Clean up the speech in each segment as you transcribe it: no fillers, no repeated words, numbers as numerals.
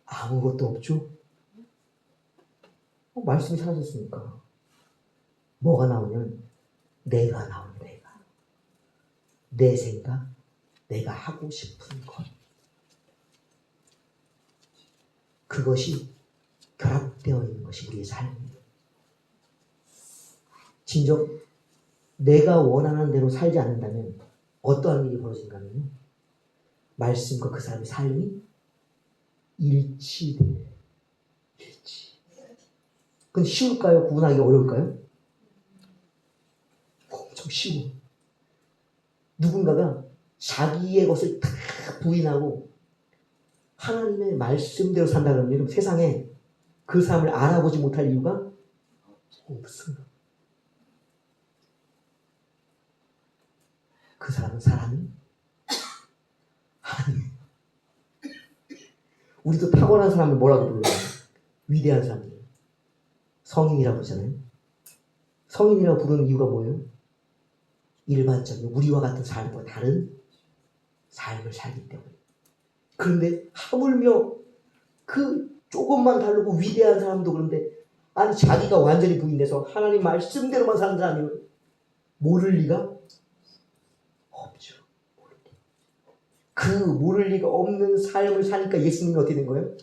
아무것도 없죠? 말씀이 사라졌으니까 뭐가 나오냐면 내가 나옵니다. 내 생각, 내가 하고 싶은 것. 그것이 결합되어 있는 것이 우리의 삶입니다. 진정 내가 원하는 대로 살지 않는다면 어떠한 일이 벌어진다면요, 말씀과 그 사람의 삶이 일치돼요. 그건 쉬울까요? 구분하기 어려울까요? 엄청 쉬워. 누군가가 자기의 것을 다 부인하고 하나님의 말씀대로 산다는 일, 세상에 그 사람을 알아보지 못할 이유가 없어요. 그 사람은 사람이 하나님. 우리도 타고난 사람을 뭐라고 불러요? 위대한 사람들. 성인이라고 하잖아요. 성인이라고 부르는 이유가 뭐예요? 일반적인 우리와 같은 삶과 다른 삶을 살기 때문에. 그런데 하물며 그 조금만 다르고 위대한 사람도 그런데 아니 자기가 완전히 부인해서 하나님 말씀대로만 사는 사람이면 모를 리가 없죠. 그 모를 리가 없는 삶을 사니까 예수님이 어떻게 된 거예요?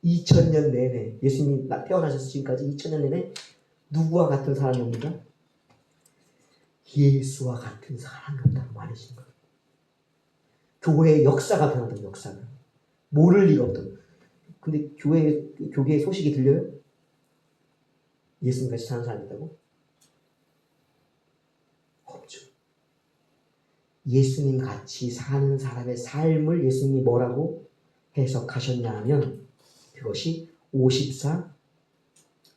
2000년 내내 예수님이 태어나셔서 지금까지 2000년 내내 누구와 같은 사람입니까? 예수와 같은 사람이었다고 말하시는 거예요. 교회의 역사가 변하던 역사가. 모를 리가 없던. 근데 교계의 소식이 들려요? 예수님같이 사는 사람이 있다고? 없죠. 예수님 같이 사는 사람의 삶을 예수님이 뭐라고 해석하셨냐 하면 그것이 54,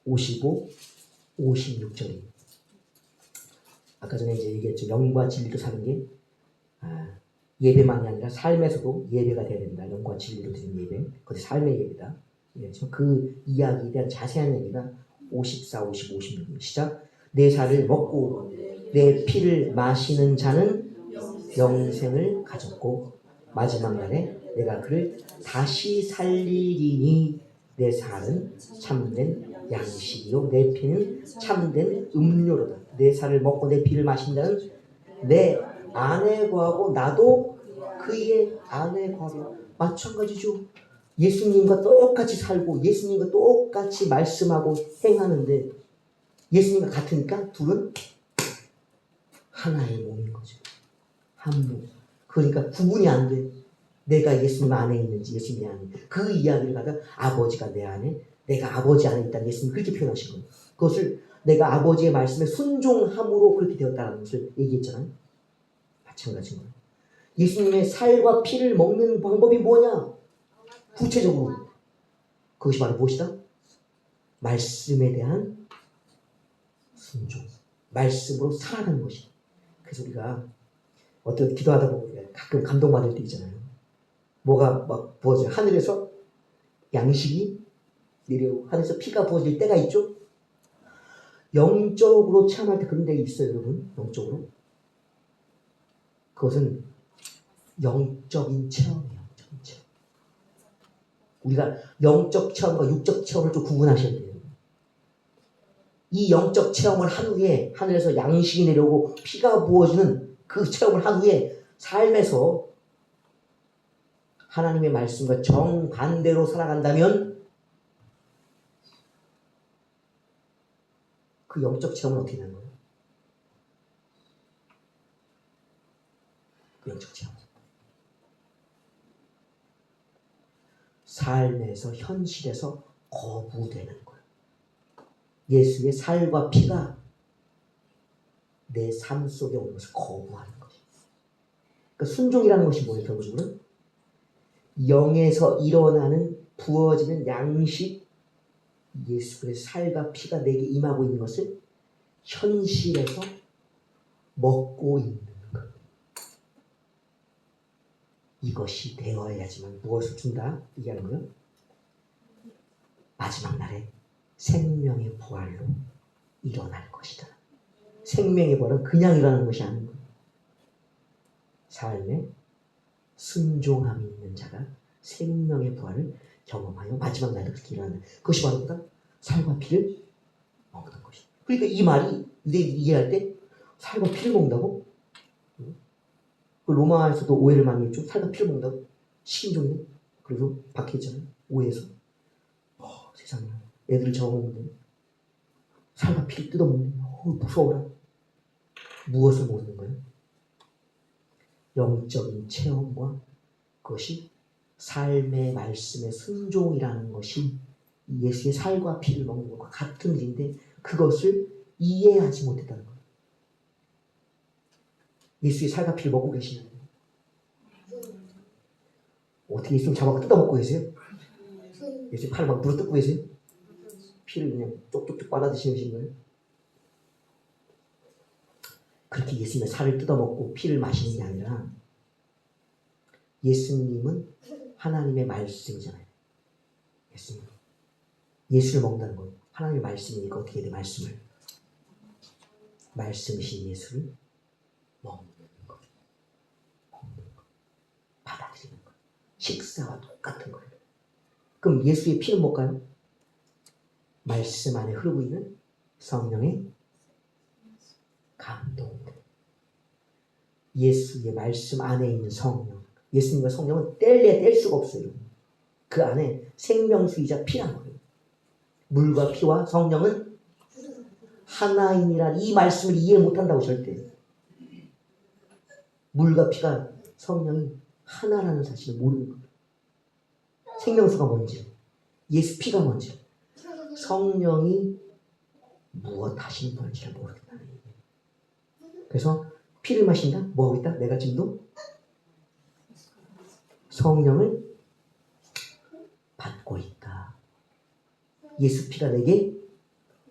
55, 56절입니다. 아까 전에 이제 얘기했죠. 영과 진리로 사는 게 예배만이 아니라 삶에서도 예배가 돼야 된다. 영과 진리로 드리는 예배. 그것이 삶의 예배다. 그 이야기에 대한 자세한 얘기가 54, 55, 56입니다. 시작. 내 살을 먹고 내 피를 마시는 자는 영생을 가졌고 마지막 날에 내가 그를 다시 살리리니 내 살은 참된 양식이요 내 피는 참된 음료로다. 내 살을 먹고 내 피를 마신다는 내 안에 거하고 나도 그의 안에 거하고 마찬가지죠. 예수님과 똑같이 살고 예수님과 똑같이 말씀하고 행하는데 예수님과 같으니까 둘은 하나의 몸인 거죠. 한 몸. 그러니까 구분이 안 돼. 내가 예수님 안에 있는지 예수님 안에. 그 이야기를 가다 아버지가 내 안에 내가 아버지 안에 있다는 예수님이 그렇게 표현하신 거예요. 그것을 내가 아버지의 말씀에 순종함으로 그렇게 되었다는 것을 얘기했잖아요. 마찬가지인 거예요. 예수님의 살과 피를 먹는 방법이 뭐냐? 구체적으로 그것이 바로 무엇이다? 말씀에 대한 순종. 말씀으로 살아가는 것이다. 그래서 우리가 어떤 기도하다 보면 가끔 감동받을 때 있잖아요. 뭐가 막 부어져요. 하늘에서 양식이 내려오고 하늘에서 피가 부어질 때가 있죠. 영적으로 체험할 때 그런 데 있어요, 여러분. 영적으로. 그것은 영적인 체험이에요. 영적인 체험. 우리가 영적 체험과 육적 체험을 좀 구분하셔야 돼요. 이 영적 체험을 한 후에 하늘에서 양식이 내려오고 피가 부어지는 그 체험을 한 후에 삶에서 하나님의 말씀과 정반대로 살아간다면 그 영적 체험은 어떻게 되는 거예요? 그 영적 체험. 삶에서 현실에서 거부되는 거예요. 예수의 살과 피가 내 삶 속에 오는 것을 거부하는 것이에요. 그러니까 순종이라는 것이 뭐예요? 결국은 영에서 일어나는 부어지는 양식, 예수 그리스도의 살과 피가 내게 임하고 있는 것을 현실에서 먹고 있는 것. 이것이 되어야지만 무엇을 준다? 얘기하는 거예요. 마지막 날에 생명의 부활로 일어날 것이다. 생명의 부활은 그냥 일어나는 것이 아닌 거예요. 삶에 순종함이 있는 자가 생명의 부활을 경험하여 마지막 날에 그렇게 일어나는 그것이 바로 뭐다? 살과 피를 먹는 것이다. 그러니까 이 말이 유대인이 이해할 때 살과 피를 먹는다고? 그 로마에서도 오해를 많이 했죠. 살과 피를 먹는다고? 식인종이네. 그래서 박해했잖아요. 오해해서. 세상에 애들을 잡아먹는데 살과 피를 뜯어먹는데 무서워라. 무엇을 먹는 거예요? 영적인 체험과 그것이 삶의 말씀의 순종이라는 것이 예수의 살과 피를 먹는 것과 같은 일인데 그것을 이해하지 못했다는 거예요. 예수의 살과 피를 먹고 계시냐고요. 어떻게 예수님 잡아서 뜯어먹고 계세요? 예수의 팔을 막 물어뜯고 계세요? 피를 그냥 쪽쪽쪽 빨아드시는 거예요? 그렇게 예수님의 살을 뜯어먹고 피를 마시는 게 아니라 예수님은 하나님의 말씀이잖아요. 예수를 먹는다는 거예요. 하나님의 말씀이니까 어떻게 해야 돼? 말씀이신 예수를 먹는 것. 받아들이는 것. 식사와 똑같은 거예요. 그럼 예수의 피는 뭘까요? 말씀 안에 흐르고 있는 성령의 감동. 예수의 말씀 안에 있는 성령. 예수님과 성령은 뗄 수가 없어요. 그 안에 생명수이자 피란 거예요. 물과 피와 성령은 하나이니라. 이 말씀을 이해 못한다고 절대. 물과 피가 성령이 하나라는 사실을 모르는 거예요. 생명수가 뭔지, 예수 피가 뭔지, 성령이 무엇 하시는 분인지를 모르겠다는 얘기예요. 그래서 피를 마신다? 뭐하고 있다? 내가 지금도 성령을 받고 있다. 예수 피가 내게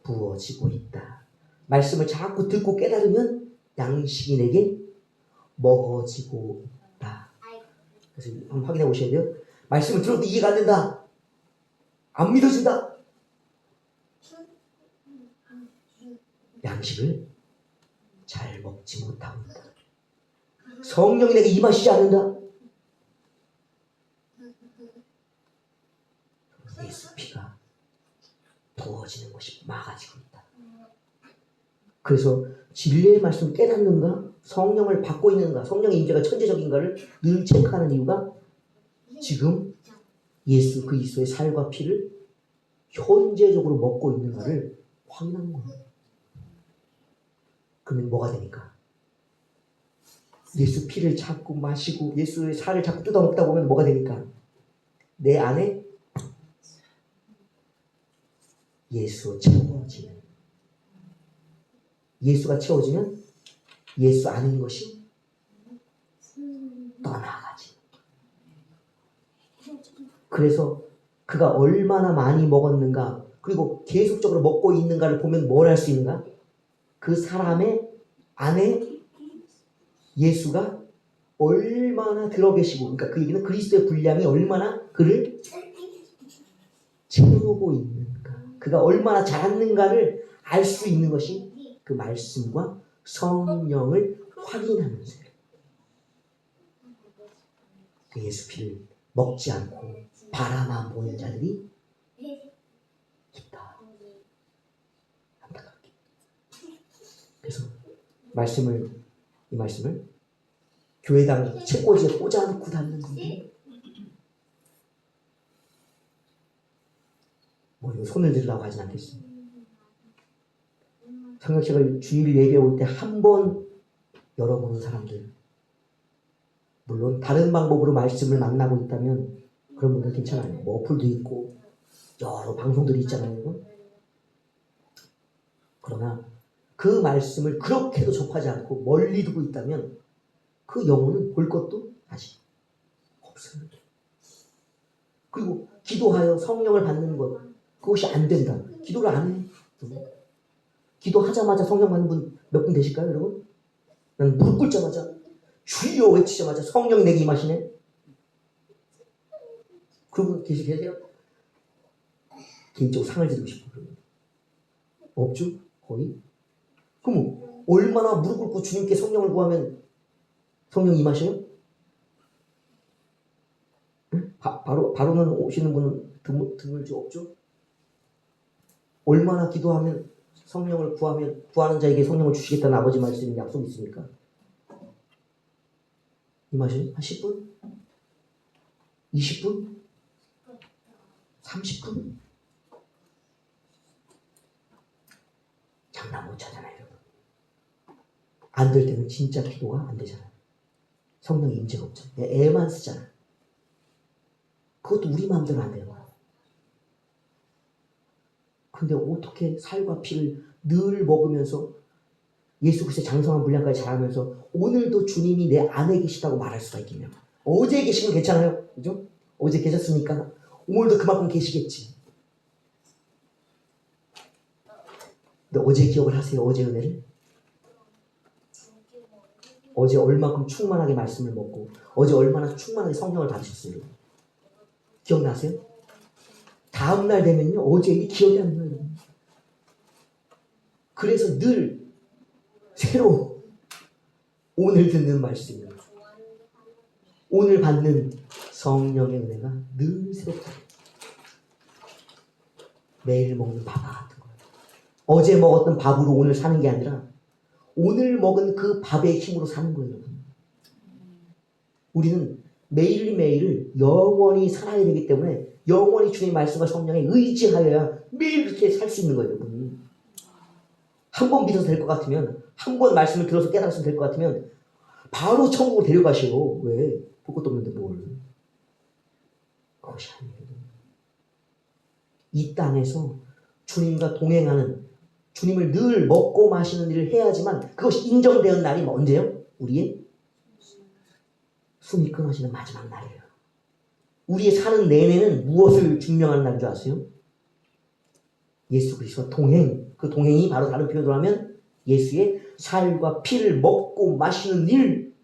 부어지고 있다. 말씀을 자꾸 듣고 깨달으면 양식이 내게 먹어지고 있다. 그래서 한번 확인해 보셔야 돼요. 말씀을 들어도 이해가 안 된다. 안 믿어진다. 양식을 잘 먹지 못하고 있다. 성령이 내게 임하시지 않는다. 예수 피가 부어지는 것이 막아지고 있다. 그래서 진리의 말씀을 깨닫는가? 성령을 받고 있는가? 성령의 임재가 천재적인가를 늘 체크하는 이유가 지금 예수 그리스도의 살과 피를 현재적으로 먹고 있는가를 확인하는 거예요. 그러면 뭐가 되니까? 예수 피를 자꾸 마시고 예수의 살을 자꾸 뜯어먹다 보면 뭐가 되니까? 내 안에 예수 채워지는, 예수가 채워지면 예수 안에 있는 것이 떠나가지. 그래서 그가 얼마나 많이 먹었는가, 그리고 계속적으로 먹고 있는가를 보면 뭘 할 수 있는가? 그 사람의 안에 예수가 얼마나 들어 계시고, 그러니까 그 얘기는 그리스도의 분량이 얼마나 그를 채우고 있는가, 그가 얼마나 잘하는가를 알 수 있는 것이 그 말씀과 성령을 확인하면서요. 그 예수 피를 먹지 않고 바라만 보는 자들이 있다. 안타깝게. 그래서 이 말씀을 교회당 책꽂이에 꽂아놓고 다니는데 뭐 이거 손을 들으라고 하진 않겠습니다. 성경책을 주일 예배 올 때 한 번 열어보는 사람들, 물론 다른 방법으로 말씀을 만나고 있다면 그런 분들 괜찮아요. 뭐 어플도 있고 여러 방송들이 있잖아요. 그러나 그 말씀을 그렇게도 접하지 않고 멀리 두고 있다면 그 영혼은 볼 것도 다시 없습니다. 그리고 기도하여 성령을 받는 것, 그것이 안 된다. 기도를 안 해. 기도하자마자 성령 받는 분 몇 분 되실까요, 여러분? 난 무릎 꿇자마자 주여 외치자마자 성령이 내게 임하시네. 그분 계세요? 개인적으로 상을 드리고 싶어요. 없죠? 거의? 그럼 얼마나 무릎 꿇고 주님께 성령을 구하면 성령이 임하셔요? 바로는 오시는 분은 드물지 없죠? 얼마나 기도하면 성령을 구하는 자에게 성령을 주시겠다는 아버지 말씀이 약속이 있습니까? 이 말씀 한 10분? 20분? 30분? 장난 못 차잖아요, 여러분. 안 될 때는 진짜 기도가 안 되잖아요. 성령 임재가 없잖아요. 애만 쓰잖아요. 그것도 우리 마음대로 안 되는 거야. 근데 어떻게 살과 피를 늘 먹으면서 예수 그리스도의 장성한 분량까지 자라면서 오늘도 주님이 내 안에 계시다고 말할 수가 있겠냐. 어제 계시면 괜찮아요. 그죠? 어제 계셨으니까 오늘도 그만큼 계시겠지. 근데 어제 기억을 하세요. 어제 은혜를. 어제 얼마큼 충만하게 말씀을 먹고 어제 얼마나 충만하게 성령을 받으셨어요. 기억나세요? 다음날 되면요. 어제 일이 기억이 안 나요. 그래서 늘 새로 오늘 듣는 말씀, 오늘 받는 성령의 은혜가 늘 새롭다. 매일 먹는 밥과 같은 거예요. 어제 먹었던 밥으로 오늘 사는 게 아니라 오늘 먹은 그 밥의 힘으로 사는 거예요. 여러분. 우리는 매일매일을 영원히 살아야 되기 때문에 영원히 주님의 말씀과 성령에 의지하여야 매일 그렇게 살 수 있는 거예요. 여러분. 한 번 믿어서 될 것 같으면, 한 번 말씀을 들어서 깨달았으면 될 것 같으면 바로 천국으로 데려가시오. 왜? 볼 것도 없는데 뭘. 그것이 아니에요. 이 땅에서 주님과 동행하는, 주님을 늘 먹고 마시는 일을 해야지만 그것이 인정되는 날이 언제요? 우리의 숨이 끊어지는 마지막 날이에요. 우리의 사는 내내는 무엇을 증명하는 날인 줄 아세요? 예수 그리스도와 동행. 그 동행이 바로 다른 표현으로 하면 예수의 살과 피를 먹고 마시는 일,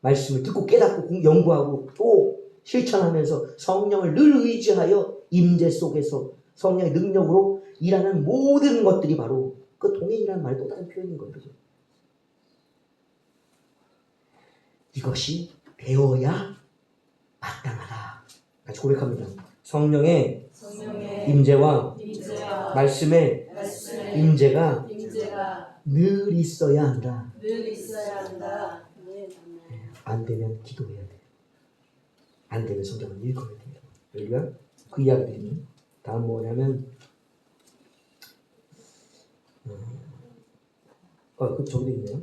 말씀을 듣고 깨닫고 연구하고 또 실천하면서 성령을 늘 의지하여 임재 속에서 성령의 능력으로 일하는 모든 것들이 바로 그 동행이라는 말이 또 다른 표현인 거예요. 이것이 되어야 마땅하다. 같이 고백합니다. 성령의 임재와 말씀의 임재가 늘 있어야 한다. 안 되면 기도해야 돼요. 안 되면 성경을 읽어야 돼요. 우리가 그 이야기들이 다음 뭐냐면 그 저기도 있네요.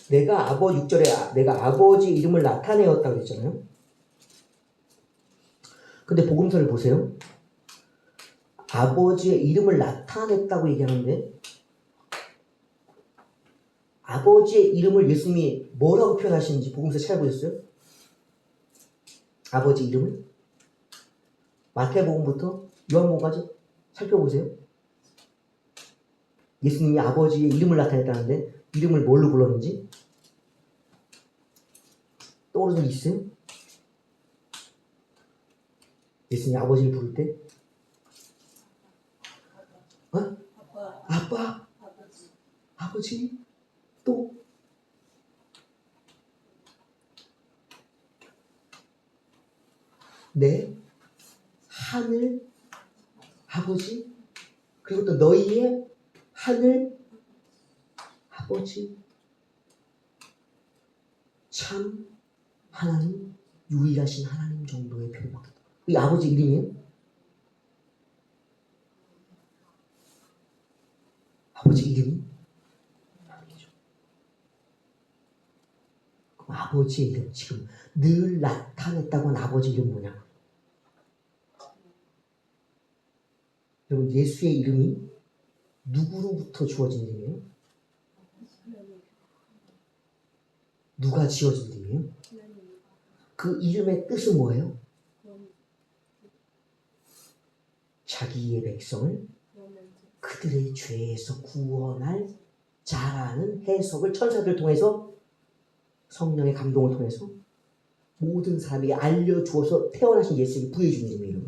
내가 6절에 내가 아버지 이름을 나타내었다고 했잖아요. 근데 복음서를 보세요. 아버지의 이름을 나타냈다고 얘기하는데 아버지의 이름을 예수님이 뭐라고 표현하시는지 복음서 찾아보셨어요? 아버지 이름을? 마태복음부터 요한복음까지 살펴보세요. 예수님이 아버지의 이름을 나타냈다는데 이름을 뭘로 불렀는지 떠오르는 게 있어요? 예수님이 아버지를 부를 때 아빠 아버지 또 내 하늘 아버지 그리고 또 너희의 하늘 아버지 참 하나님 유일하신 하나님 정도의 표현밖에 없다. 이 아버지 이름이에요? 아버지 이름이? 아니죠. 그럼 아버지의 이름 지금 늘 나타냈다고 한 아버지 이름 뭐냐? 여러분 예수의 이름이 누구로부터 주어진 이름이에요? 누가 지어진 이름이에요? 그 이름의 뜻은 뭐예요? 자기의 백성을 그들의 죄에서 구원할 자라는 해석을 천사들을 통해서 성령의 감동을 통해서 모든 사람에게 알려주어서 태어나신 예수님이 부여해준 이름이에요.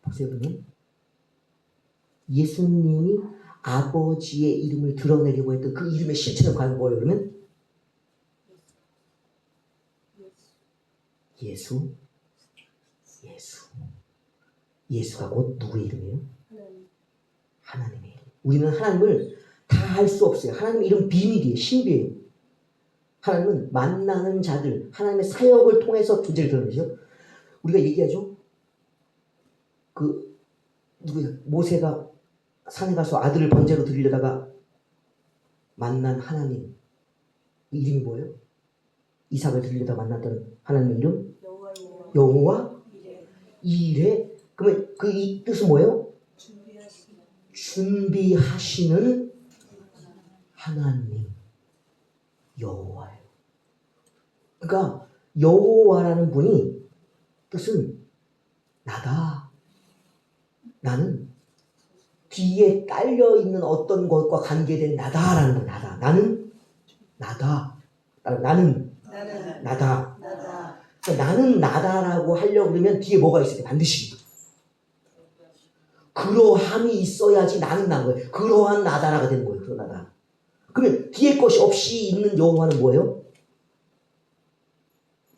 보세요. 그러면 예수님이 아버지의 이름을 드러내려고 했던 그 이름의 실체는 과연 뭐예요? 그러면 예수. 예수가 곧 누구의 이름이에요? 하나님의 이름. 우리는 하나님을 다 알 수 없어요. 하나님 이름 비밀이에요. 신비예요. 하나님은 만나는 자들, 하나님의 사역을 통해서 존재를 드러내죠. 우리가 얘기하죠. 모세가 산에 가서 아들을 번제로 드리려다가 만난 하나님 이름이 뭐예요? 이삭을 드리려다 만났던 하나님의 이름? 여호와 이레. 그러면 그 이 뜻은 뭐예요? 준비하시는 하나님 여호와예요. 그러니까 여호와라는 분이 뜻은 나다. 나는 뒤에 딸려있는 어떤 것과 관계된 나다라는 거야. 나다. 나는 나다. 나는 나다. 그러니까 나는 나다라고 하려고 그러면 뒤에 뭐가 있어야 돼? 반드시 그러함이 있어야지 나는 난 거예요. 그러한 나다라가 되는 거예요. 그런 나다. 그러면 뒤에 것이 없이 있는 여호와는 뭐예요?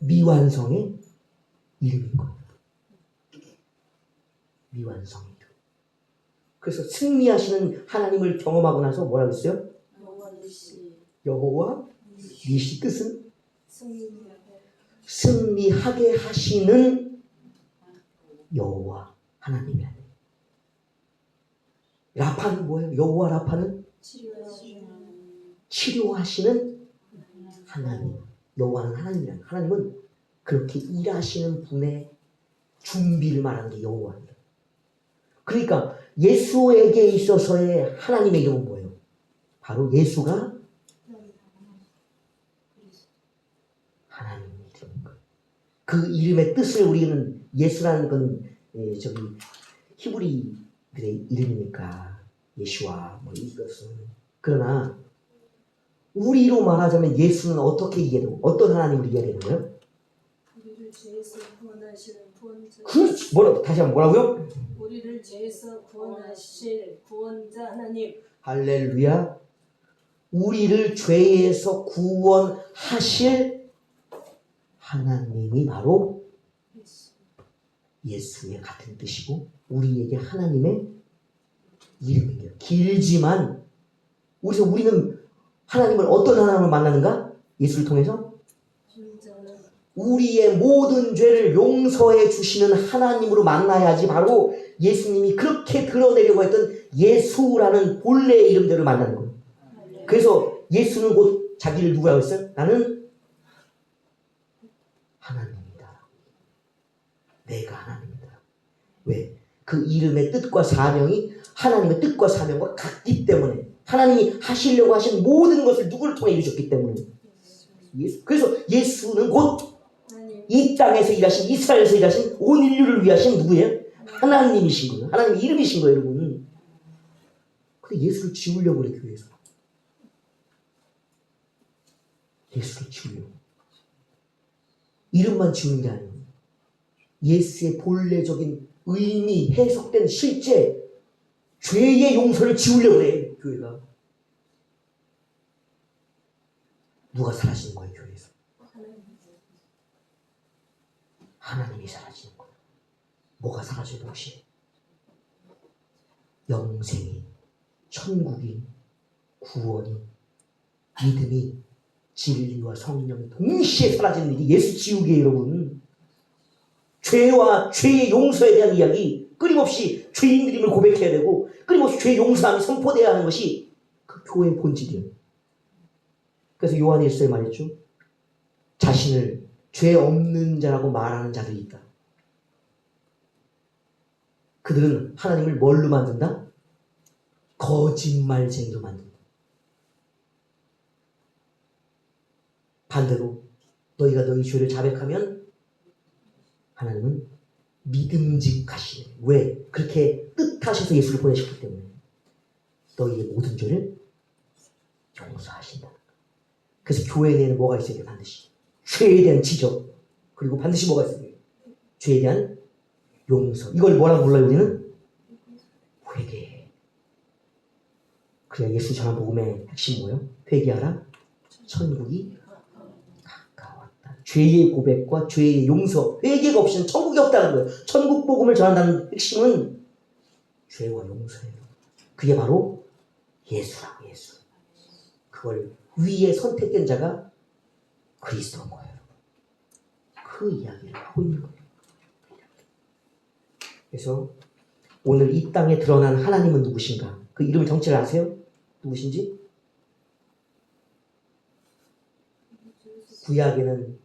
미완성의 이름인 거예요. 미완성의 이름. 그래서 승리하시는 하나님을 경험하고 나서 뭐라고 했어요? 여호와 니시 뜻은 승리하게 하시는 여호와 하나님이야. 라파는 뭐예요? 여호와 라파는 치료하시는 하나님. 여호와는 하나님이란 하나님은 그렇게 일하시는 분의 준비를 말하는 게 여호와입니다. 그러니까 예수에게 있어서의 하나님의 이름은 뭐예요? 바로 예수가 하나님의 이름인 거예요. 그 이름의 뜻을 우리는 예수라는 건 히브리들의 이름이니까 예수와 뭐 이것은. 그러나 우리로 말하자면 예수는 어떻게 이해해요? 어떤 하나님을 이해해야 되는 거예요? 우리를 죄에서 구원하시는 구원자. 다시 한번 뭐라고요? 우리를 죄에서 구원하실 구원자 하나님. 할렐루야. 우리를 죄에서 구원하실 하나님이 바로 예수의 같은 뜻이고 우리에게 하나님의 이름이에요. 길지만 우리는 하나님을 어떤 하나님을 만나는가? 예수를 통해서 우리의 모든 죄를 용서해 주시는 하나님으로 만나야지 바로 예수님이 그렇게 드러내려고 했던 예수라는 본래의 이름대로 만나는 거예요. 그래서 예수는 곧 자기를 누구라고 했어요? 나는 하나님이다. 내가 하나님이다. 왜? 그 이름의 뜻과 사명이 하나님의 뜻과 사명과 같기 때문에 하나님이 하시려고 하신 모든 것을 누구를 통해 이루셨기 때문에 그래서 예수는 곧 이 땅에서 일하신 이스라엘에서 일하신 온 인류를 위하신 누구예요? 하나님이신 거예요. 하나님의 이름이신 거예요, 여러분. 근데 예수를 지우려고 그래, 교회에서. 예수를 지우려고. 이름만 지우는 게 아니에요. 예수의 본래적인 의미, 해석된 실제 죄의 용서를 지우려고 그래, 교회가. 누가 사라지는 거예요, 교회에서? 하나님이 사라지는 거예요. 뭐가 사라져요, 혹시? 영생이, 천국이, 구원이, 믿음이, 진리와 성령이 동시에 사라지는 일이 예수 지우기예요, 여러분. 죄와 죄의 용서에 대한 이야기, 끊임없이 죄인들임을 고백해야 되고 끊임없이 죄의 용서함이 선포되어야 하는 것이 그 교회의 본질이에요. 그래서 요한 1서에 말했죠. 자신을 죄 없는 자라고 말하는 자들이 있다. 그들은 하나님을 뭘로 만든다? 거짓말쟁이로 만든다. 반대로 너희가 너희 죄를 자백하면 하나님은 믿음직하시네. 왜? 그렇게 뜻하셔서 예수를 보내셨기 때문에 너희의 모든 죄를 용서하신다. 그래서 교회 내에는 뭐가 있어야 돼요? 반드시 죄에 대한 지적, 그리고 반드시 뭐가 있어야 돼요? 죄에 대한 용서. 이걸 뭐라고 불러요? 우리는 회개. 그래야 예수 전한 복음의 핵심 뭐예요? 회개하라, 천국이 가까웠다. 죄의 고백과 죄의 용서, 회개가 없이는 천국이 없다는 거예요. 천국 복음을 전한다는 핵심은 죄와 용서예요. 그게 바로 예수라고, 예수. 그걸 위에 선택된 자가 그리스도인 거예요. 그 이야기를 하고 있는 거예요. 그래서 오늘 이 땅에 드러난 하나님은 누구신가? 그 이름을 정체를 아세요? 누구신지? 구약에는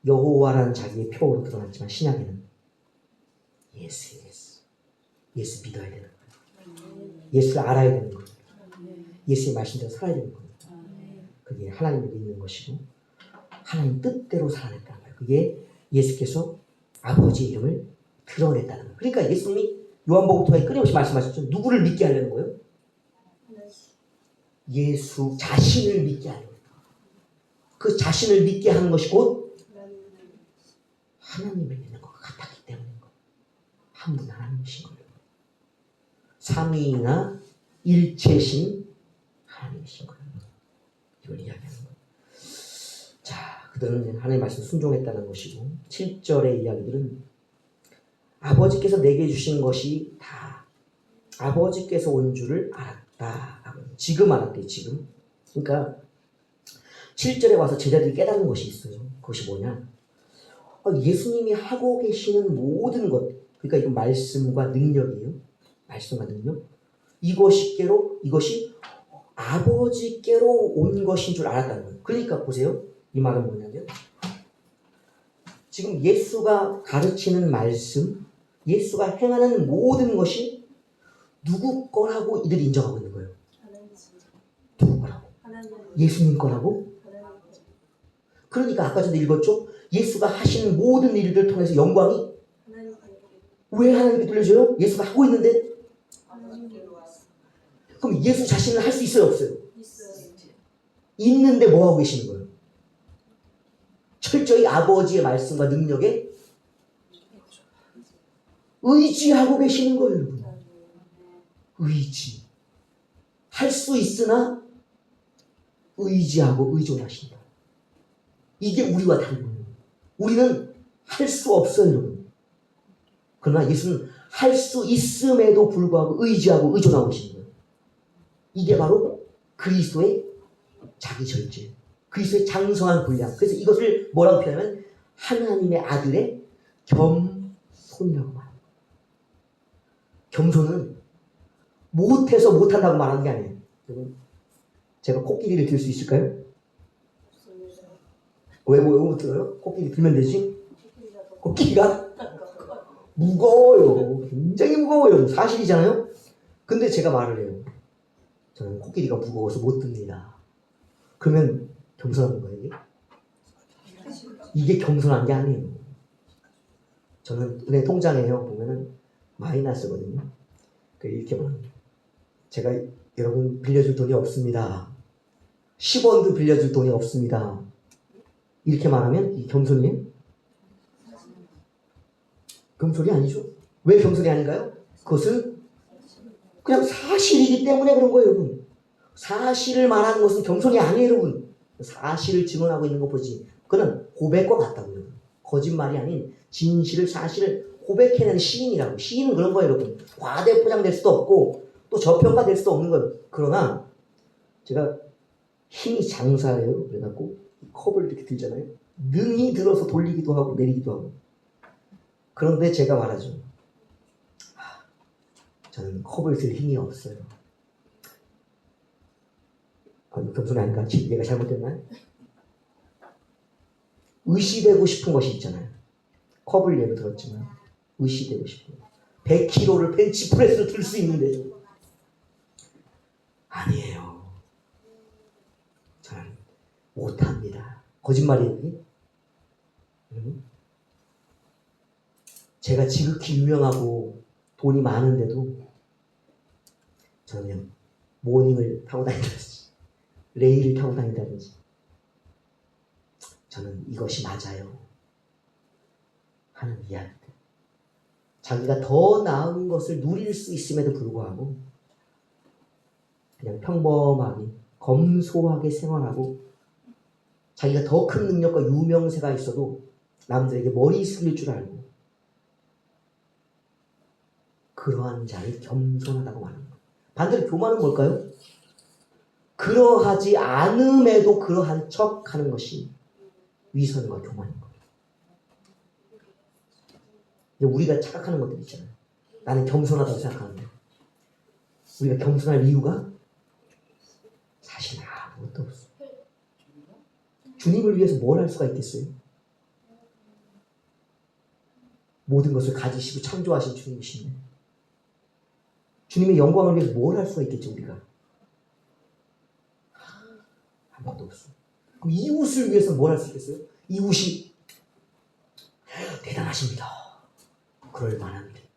여호와라는 자기의 표로 드러났지만 신약에는 예수예요. 예수. 예수 믿어야 되는 거예요. 예수를 알아야 되는 거예요. 예수의 말씀대로 살아야 되는 거예요. 그게 하나님을 믿는 것이고 하나님 뜻대로 살아냈다는 거예요. 그게 예수께서 아버지의 이름을 드러냈다는 거예요. 그러니까 예수님이 요한복음 통해 끊임없이 말씀하셨죠. 누구를 믿게 하려는 거예요? 예수 자신을 믿게 하려는 거예요. 그 자신을 믿게 하는 것이 곧 하나님을 믿는 것 같았기 때문인 거예요. 한 분 하나님이신 거예요. 삼위나 일체신 하나님이신 거예요. 이걸 이야기하는 거예요. 자, 그들은 하나님의 말씀 순종했다는 것이고 7절의 이야기들은 아버지께서 내게 주신 것이 다 아버지께서 온 줄을 알았다. 지금 알았대요. 지금. 그러니까 7절에 와서 제자들이 깨닫는 것이 있어요. 그것이 뭐냐? 예수님이 하고 계시는 모든 것, 그러니까 이건 말씀과 능력이에요. 말씀과 능력. 이것이 아버지께로 온 것인 줄 알았다는 거예요. 그러니까 보세요. 이 말은 뭐냐면 지금 예수가 가르치는 말씀, 예수가 행하는 모든 것이 누구 거라고 이들이 인정하고 있는 거예요. 누구 거라고? 예수님 거라고? 그러니까 아까 전에 읽었죠? 예수가 하시는 모든 일들 통해서 영광이 왜 하나님께 돌려줘요? 예수가 하고 있는데? 그럼 예수 자신은 할 수 있어요? 없어요? 있는데 뭐 하고 계시는 거예요? 철저히 아버지의 말씀과 능력에 의지하고 계시는 거예요, 여러분. 의지. 할 수 있으나 의지하고 의존하신다. 이게 우리와 다른 거예요. 우리는 할 수 없어요, 여러분. 그러나 예수는 할 수 있음에도 불구하고 의지하고 의존하고 계시는 거예요. 이게 바로 그리스도의 자기 절제, 그리스도의 장성한 분량. 그래서 이것을 뭐라고 표현하면 하나님의 아들의 겸손이라고 말합니다. 겸손은 못해서 못한다고 말하는 게 아니에요. 여러분, 제가 코끼리를 들 수 있을까요? 왜 못 들어요? 코끼리 들면 되지? 코끼리가 무거워요. 굉장히 무거워요. 사실이잖아요. 근데 제가 말을 해요. 저는 코끼리가 무거워서 못 듭니다. 그러면 겸손한 거예요, 이게? 이게 겸손한 게 아니에요. 저는 은행 통장에요, 보면은 마이너스거든요. 이렇게 말합니다. 제가 여러분 빌려줄 돈이 없습니다. 10원도 빌려줄 돈이 없습니다. 이렇게 말하면 이 겸손이에요? 겸손이 아니죠. 왜 겸손이 아닌가요? 그것은 그냥 사실이기 때문에 그런 거예요, 여러분. 사실을 말하는 것은 겸손이 아니에요, 여러분. 사실을 증언하고 있는 거 보지. 그거는 고백과 같다고요. 거짓말이 아닌 진실을, 사실을 고백해내는 시인이라고. 시인은 그런 거예요, 여러분. 과대 포장될 수도 없고 또 저평가될 수도 없는 거예요. 그러나 제가 힘이 장사예요. 그래갖고 컵을 이렇게 들잖아요. 능이 들어서 돌리기도 하고 내리기도 하고. 그런데 제가 말하죠. 저는 컵을 들 힘이 없어요. 겸손이 아닌가? 얘가 잘못됐나요? 의시되고 싶은 것이 있잖아요. 컵을 예로 들었지만 의시되고 싶은 거. 100kg를 벤치프레스로 들 수 있는데 아니에요. 저는 못합니다. 거짓말이에요. 제가 지극히 유명하고 돈이 많은데도 저는 그냥 모닝을 타고 다닌다든지 레일을 타고 다닌다든지 저는 이것이 맞아요 하는 이야기들. 자기가 더 나은 것을 누릴 수 있음에도 불구하고 그냥 평범하게 검소하게 생활하고 자기가 더 큰 능력과 유명세가 있어도 남들에게 머리 숙일 줄 알고 그러한 자를 겸손하다고 말하는 거예요. 반대로 교만은 뭘까요? 그러하지 않음에도 그러한 척하는 것이 위선과 교만인 거예요. 우리가 착각하는 것들 있잖아요. 나는 겸손하다고 생각하는데 우리가 겸손할 이유가 사실 아무것도 없어. 주님을 위해서 뭘 할 수가 있겠어요? 모든 것을 가지시고 창조하신 주님이신데 주님의 영광을 위해서 뭘 할 수가 있겠죠 우리가? 아무것도 없어. 그럼 이웃을 위해서 뭘 할 수 있겠어요? 이웃이 대단하십니다. 그럴 만한데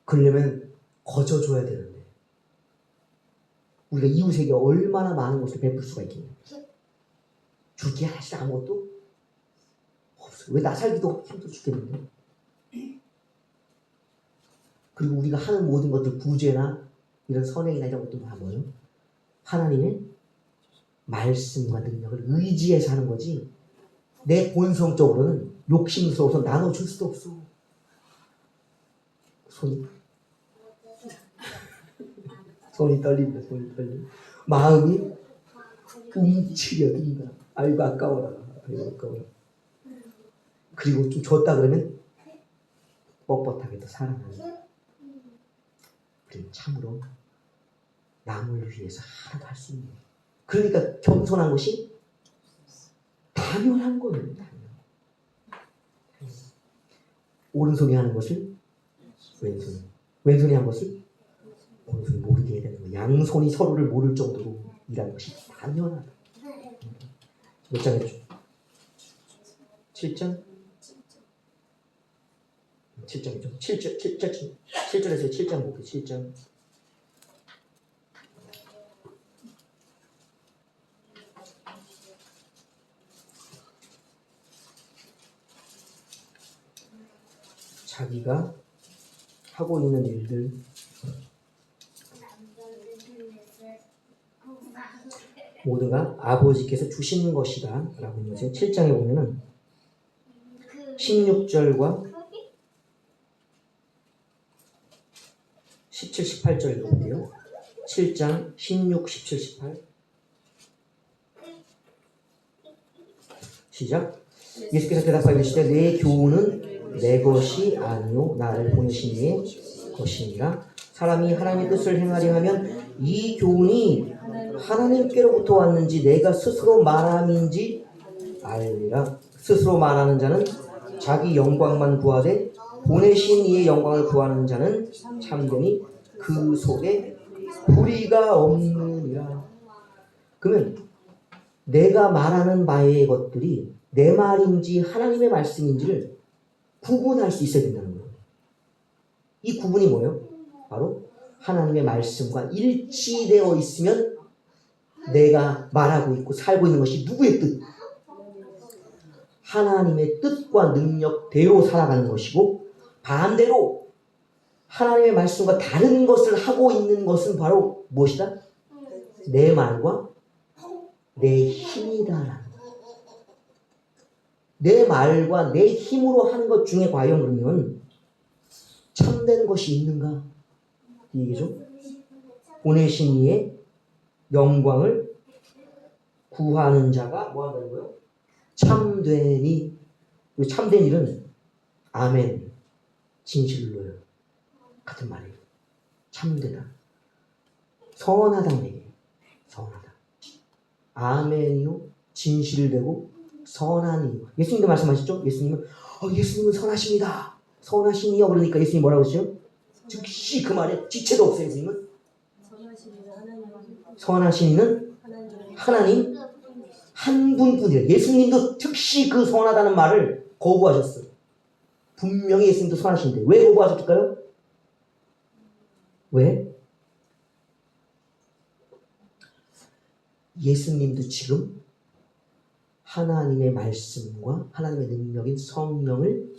그러려면 거저줘야 되는데 우리가 이웃에게 얼마나 많은 것을 베풀 수가 있겠냐. 줄 게 사실 아무것도 없어요. 왜 나 살기도 힘들어 죽겠는데. 그리고 우리가 하는 모든 것들 구제나 이런 선행이나 이런 것도 다 뭐예요? 하나님의 말씀과 능력을 의지해서 하는 거지 내 본성적으로는 욕심스러워서 나눠줄 수도 없어. 손이 떨린다. 손이 떨린다. 마음이 움츠려든다. 아이고 아까워라. 아이고 아까워라. 그리고 좀 줬다 그러면 뻣뻣하게 또 살아나는. 우리는 참으로 남을 위해서 하나도 할 수 있는. 그러니까 겸손한 것이 당연한 거예요. 당연. 오른손이 하는 것을 왼손이 하는 것을 오른손이 모르게 해야 되는 거예요. 양손이 서로를 모를 정도로 일하는 것이 당연하다. 몇 장이죠? 7장? 7장이죠. 7절에서 7장 볼게요. 7장. 자기가 하고 있는 일들 모두가 아버지께서 주시는 것이다 라고 있는 거죠. 7장에 보면은 16절과 17, 18절 볼게요. 7장 16, 17, 18 시작. 예수께서 대답하여 이르시되 내 교훈은 내 것이 아니요 나를 보내신 이의 것이니라. 사람이 하나님의 뜻을 행하려 하면 이 교훈이 하나님께로부터 왔는지 내가 스스로 말함인지 알리라. 스스로 말하는 자는 자기 영광만 구하되 보내신 이의 영광을 구하는 자는 참되니 그 속에 불의가 없느니라. 그러면 내가 말하는 바의 것들이 내 말인지 하나님의 말씀인지를 구분할 수 있어야 된다는 거예요. 이 구분이 뭐예요? 바로 하나님의 말씀과 일치되어 있으면 내가 말하고 있고 살고 있는 것이 누구의 뜻? 하나님의 뜻과 능력대로 살아가는 것이고, 반대로 하나님의 말씀과 다른 것을 하고 있는 것은 바로 무엇이다? 내 말과 내 힘이다라는 거예요. 내 말과 내 힘으로 하는 것 중에 과연 그러면 참된 것이 있는가? 이 얘기죠. 보내신 이의 영광을 구하는 자가 뭐 한다는 거예요? 참되니. 참된 일은 아멘, 진실로요 같은 말이에요. 참되다, 선하다는 얘기예요. 선하다. 아멘이요, 진실되고 선한 이요. 예수님도 말씀하셨죠? 예수님은 선하십니다. 선하시니요. 그러니까 예수님이 뭐라고 그러시죠? 즉시 그 말에 지체도 없어요. 예수님은 선하신 이는 하나님 한 분뿐이에요. 예수님도 즉시 그 선하다는 말을 거부하셨어요. 분명히 예수님도 선하신데 왜 거부하셨을까요? 왜? 예수님도 지금 하나님의 말씀과 하나님의 능력인 성령을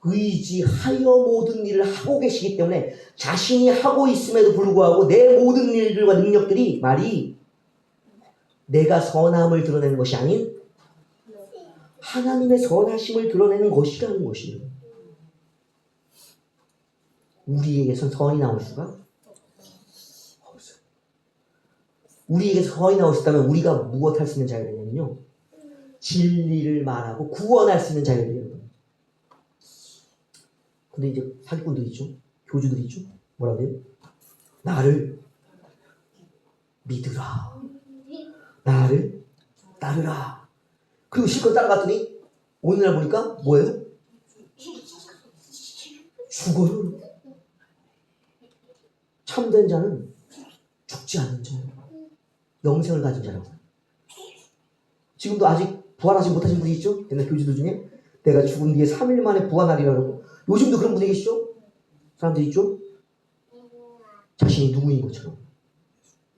의지하여 모든 일을 하고 계시기 때문에 자신이 하고 있음에도 불구하고 내 모든 일들과 능력들이 말이 내가 선함을 드러내는 것이 아닌 하나님의 선하심을 드러내는 것이라는 것이에요. 우리에게선 선이 나올 수가 없어요. 우리에게서 선이 나올 수 있다면 우리가 무엇 할 수 있는 자가 되냐면요, 진리를 말하고 구원할 수 있는 자가 돼요. 근데 이제 사기꾼들 있죠, 교주들 있죠, 뭐라고 해요? 나를 믿으라, 나를 따르라. 그리고 실컷 따라갔더니 오늘날 보니까 뭐예요? 죽어요. 참된 자는 죽지 않는 자예요. 영생을 가진 자라고. 지금도 아직 부활하지 못하신 분이 있죠? 옛날 교주들 중에 내가 죽은 뒤에 3일 만에 부활하리라고. 요즘도 그런 분이 계시죠? 사람들 있죠? 자신이 누구인 것처럼.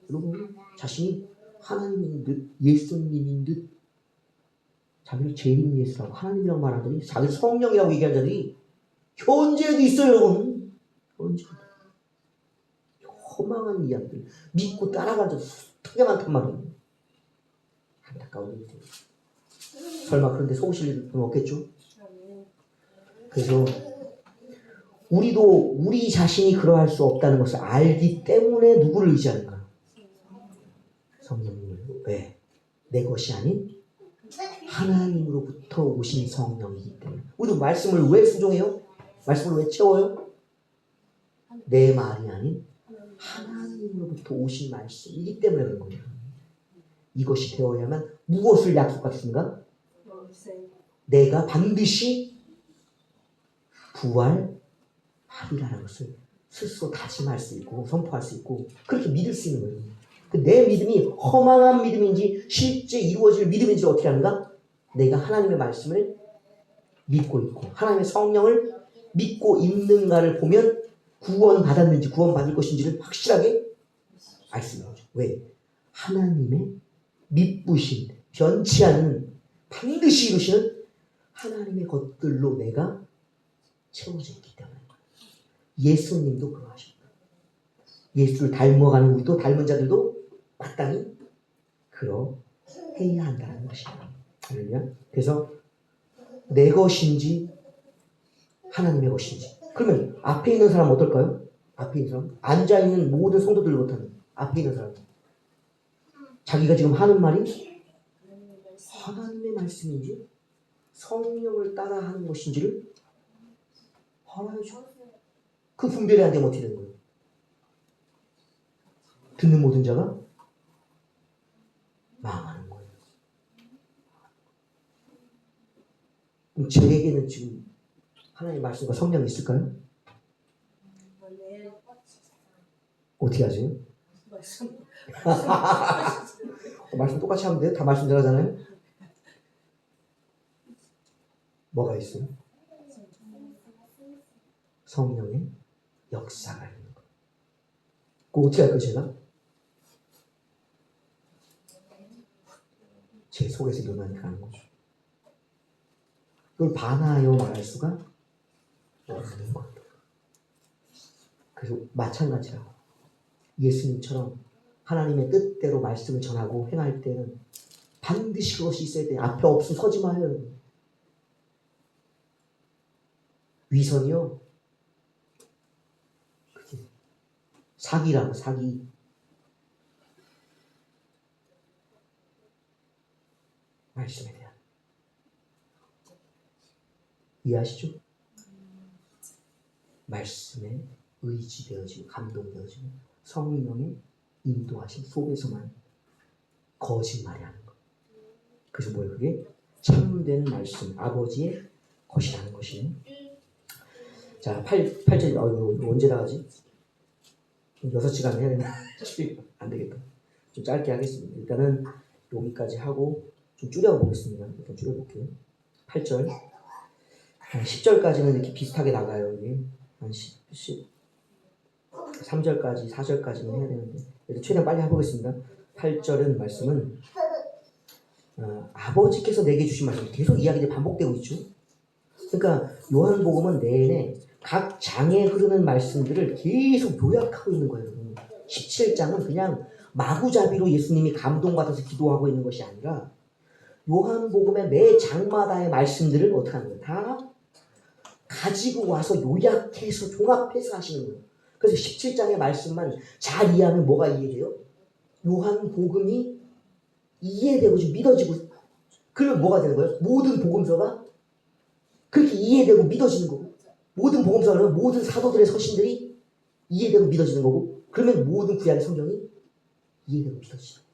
여러분, 자신이 하나님인 듯, 예수님인 듯, 자기를 재림 예수라고 하나님이라고 말하는 자들이, 자기를 성령이라고 얘기하는 자들이 현재에도 있어요, 여러분. 현재에도. 허망한 이야기들 믿고 따라가는 자들 되게 많단 말이에요. 안타까운 일이에요. 설마 그런데 속으실 분 없겠죠? 그래서 우리도 우리 자신이 그러할 수 없다는 것을 알기 때문에 누구를 의지하는가? 성령님을. 왜? 내 것이 아닌 하나님으로부터 오신 성령이기 때문에. 우리도 말씀을 왜 수종해요? 말씀을 왜 채워요? 내 말이 아닌 하나님으로부터 오신 말씀이기 때문에 그런 거예요. 이것이 되어야만 무엇을 약속받습니까? 내가 반드시 부활하리라는 것을 스스로 다짐할 수 있고 선포할 수 있고 그렇게 믿을 수 있는 거예요. 내 믿음이 허망한 믿음인지 실제 이루어질 믿음인지 어떻게 하는가? 내가 하나님의 말씀을 믿고 있고 하나님의 성령을 믿고 있는가를 보면 구원받았는지 구원받을 것인지를 확실하게 알 수 있는 거죠. 왜? 하나님의 믿부신 변치 않는 반드시 이루시는 하나님의 것들로 내가 채워져 있기 때문에. 예수님도 그러하셨다. 예수를 닮아가는 우리도 닮은 자들도 마땅히 그러해야 한다는 것이다. 그래서 내 것인지 하나님의 것인지. 그러면 앞에 있는 사람은 어떨까요? 앞에 있는 사람, 앉아있는 모든 성도들 못하는 앞에 있는 사람, 자기가 지금 하는 말이 하나님의 말씀인지 성령을 따라 하는 것인지를 알아야죠. 그 분별이 안 되면 어떻게 되는 거예요? 듣는 모든 자가 망하는 거예요. 그럼 저에게는 지금 하나님의 말씀과 성령이 있을까요? 어떻게 하세요? 말씀 똑같이 하면 돼요? 다 말씀 잘하잖아요? 뭐가 있어요? 성령의 역사가 있는 거. 그거 어떻게 할까요, 제가? 제 속에서 일어나니까 하는 거죠. 그걸 반하여 말할 수가 없는 거예요. 그래서 마찬가지라고. 예수님처럼 하나님의 뜻대로 말씀을 전하고 행할 때는 반드시 그것이 있어야 돼요. 앞에 없으면 서지 마요. 위선이요. 사기라고, 사기. 말씀에 대한. 이해하시죠? 말씀에 의지되어지고 감동되어지고 성령의 인도하심 속에서만 거짓말이 하는 것. 그래서 뭐예요? 그게 참된 말씀, 아버지의 것이라는 것이에요. 자, 8절, 언제 나가지? 6시간 해야 되나? 안 되겠다. 좀 짧게 하겠습니다. 일단은 여기까지 하고 좀 줄여보겠습니다. 일단 줄여볼게요. 8절. 한 10절까지는 이렇게 비슷하게 나가요. 이게. 한 3절까지, 4절까지는 해야 되는데. 일단 최대한 빨리 해보겠습니다. 8절은 말씀은 아버지께서 내게 주신 말씀 계속 이야기들이 반복되고 있죠. 그러니까 요한복음은 내내 각 장에 흐르는 말씀들을 계속 요약하고 있는 거예요. 17장은 그냥 마구잡이로 예수님이 감동받아서 기도하고 있는 것이 아니라 요한복음의 매 장마다의 말씀들을 어떻게 하는 거예요? 다 가지고 와서 요약해서 종합해서 하시는 거예요. 그래서 17장의 말씀만 잘 이해하면 뭐가 이해돼요? 요한복음이 이해되고 좀 믿어지고, 그러면 뭐가 되는 거예요? 모든 복음서가 그렇게 이해되고 믿어지는 거고, 모든 복음서는 모든 사도들의 서신들이 이해되고 믿어지는 거고, 그러면 모든 구약의 성경이 이해되고 믿어지는 거예요.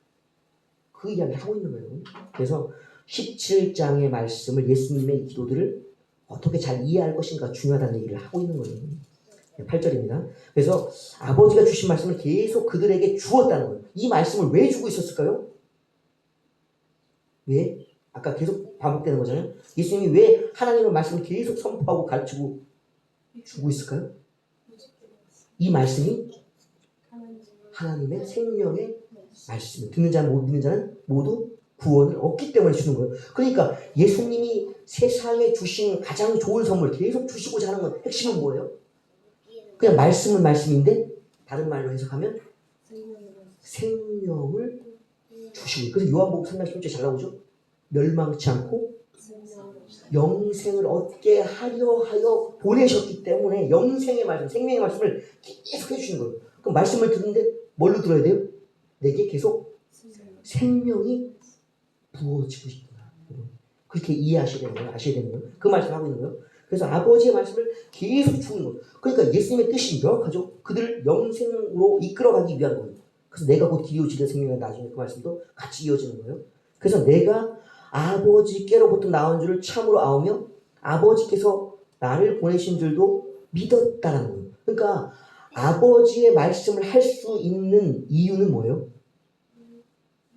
그 이야기를 하고 있는 거예요. 그래서 17장의 말씀을, 예수님의 기도들을 어떻게 잘 이해할 것인가 중요하다는 얘기를 하고 있는 거예요. 8절입니다. 그래서 아버지가 주신 말씀을 계속 그들에게 주었다는 거예요. 이 말씀을 왜 주고 있었을까요? 왜? 아까 계속 반복되는 거잖아요. 예수님이 왜 하나님의 말씀을 계속 선포하고 가르치고 주고 있을까요? 이 말씀이 하나님의 생명의 말씀, 듣는 자는 못 믿는 자는 모두 구원을 얻기 때문에 주는 거예요. 그러니까 예수님이 세상에 주신 가장 좋은 선물 계속 주시고자 하는 건 핵심은 뭐예요? 그냥 말씀은 말씀인데 다른 말로 해석하면 생명을 주시고, 그래서 요한복음 3장 10절에 잘 나오죠. 멸망치 않고 영생을 얻게 하려 하여 보내셨기 때문에 영생의 말씀, 생명의 말씀을 계속 해주시는 거예요. 그럼 말씀을 듣는데 뭘로 들어야 돼요? 내게 계속 생명이 부어지고 있구나. 그렇게 이해하셔야 되는 거예요. 아셔야 되는 거예요. 그 말씀을 하고 있는 거예요. 그래서 아버지의 말씀을 계속 주는 거예요. 그러니까 예수님의 뜻이 명확하죠. 그들을 영생으로 이끌어가기 위한 거예요. 그래서 내가 곧 길이요 진리요 생명이라, 나중에 그 말씀도 같이 이어지는 거예요. 그래서 내가 아버지께로부터 나온 줄을 참으로 아오며 아버지께서 나를 보내신 줄도 믿었다는 거예요. 그러니까 아버지의 말씀을 할 수 있는 이유는 뭐예요?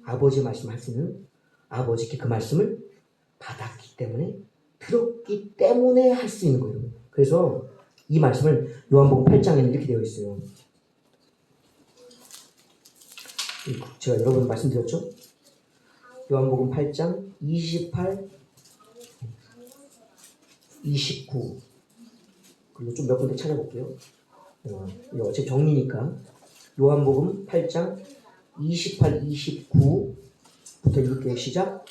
아버지의 말씀을 할 수 있는, 아버지께 그 말씀을 받았기 때문에, 들었기 때문에 할 수 있는 거예요. 그래서 이 말씀을 요한복음 8장에는 이렇게 되어 있어요. 제가 여러 번 말씀드렸죠? 요한복음 8장 28, 29, 그리고 좀 몇 군데 찾아볼게요. 이거 어차피 정리니까. 요한복음 8장 28, 29부터 읽을게요. 시작.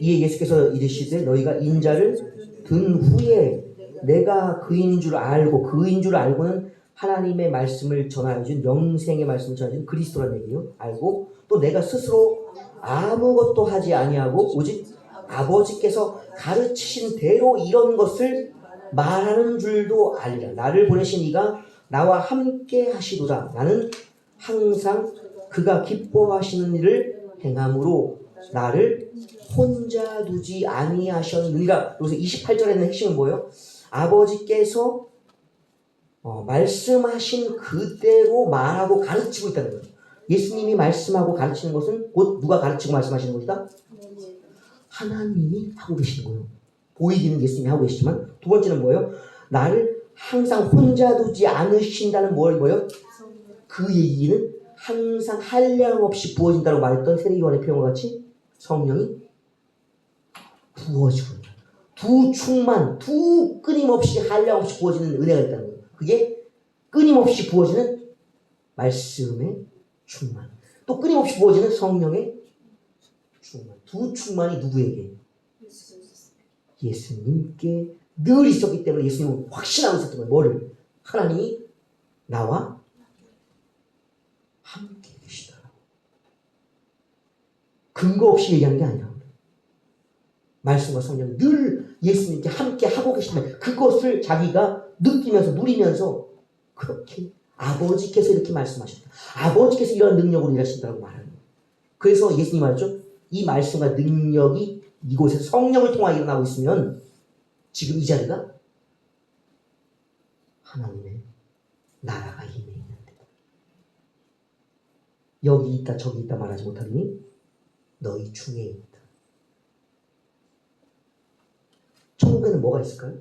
이에 예수께서 이르시되 너희가 인자를 든 후에 내가 그인 줄 알고는 하나님의 말씀을 전하여 준, 영생의 말씀을 전하여 준 그리스도라는 얘기예요. 알고 또 내가 스스로 아무것도 하지 아니하고 오직 아버지께서 가르치신 대로 이런 것을 말하는 줄도 알리라. 나를 보내신 이가 나와 함께 하시도다. 나는 항상 그가 기뻐하시는 일을 행함으로 나를 혼자 두지 아니하셨느니라. 여기서 28절에는 핵심은 뭐예요? 아버지께서 말씀하신 그대로 말하고 가르치고 있다는 거예요. 예수님이 말씀하고 가르치는 것은 곧 누가 가르치고 말씀하시는 것이다? 하나님이 하고 계시는 거예요. 보이기는 예수님이 하고 계시지만, 두 번째는 뭐예요? 나를 항상 혼자 두지 않으신다는 뭐예요? 그 얘기는 항상 한량없이 부어진다고 말했던 세례요한의 표현과 같이 성령이 부어지고, 두 끊임없이 한량없이 부어지는 은혜가 있다는 거예요. 그게 끊임없이 부어지는 말씀의 충만, 또 끊임없이 부어지는 성령의 충만. 두 충만이 누구에게? 예수님께 늘 있었기 때문에 예수님은 확신하고 있었던 거예요. 뭐를? 하나님이 나와 함께 계시다. 근거 없이 얘기하는 게 아니라 말씀과 성령이 늘 예수님께 함께 하고 계신다. 그것을 자기가 느끼면서 누리면서 그렇게 아버지께서 이렇게 말씀하셨다. 아버지께서 이런 능력으로 일하신다고 말하는 거예요. 그래서 예수님이 말했죠. 이 말씀과 능력이 이곳에 성령을 통하여 일어나고 있으면 지금 이 자리가 하나님의 나라가 임해 있는데, 여기 있다 저기 있다 말하지 못하니 너희 중에 있다. 천국에는 뭐가 있을까요?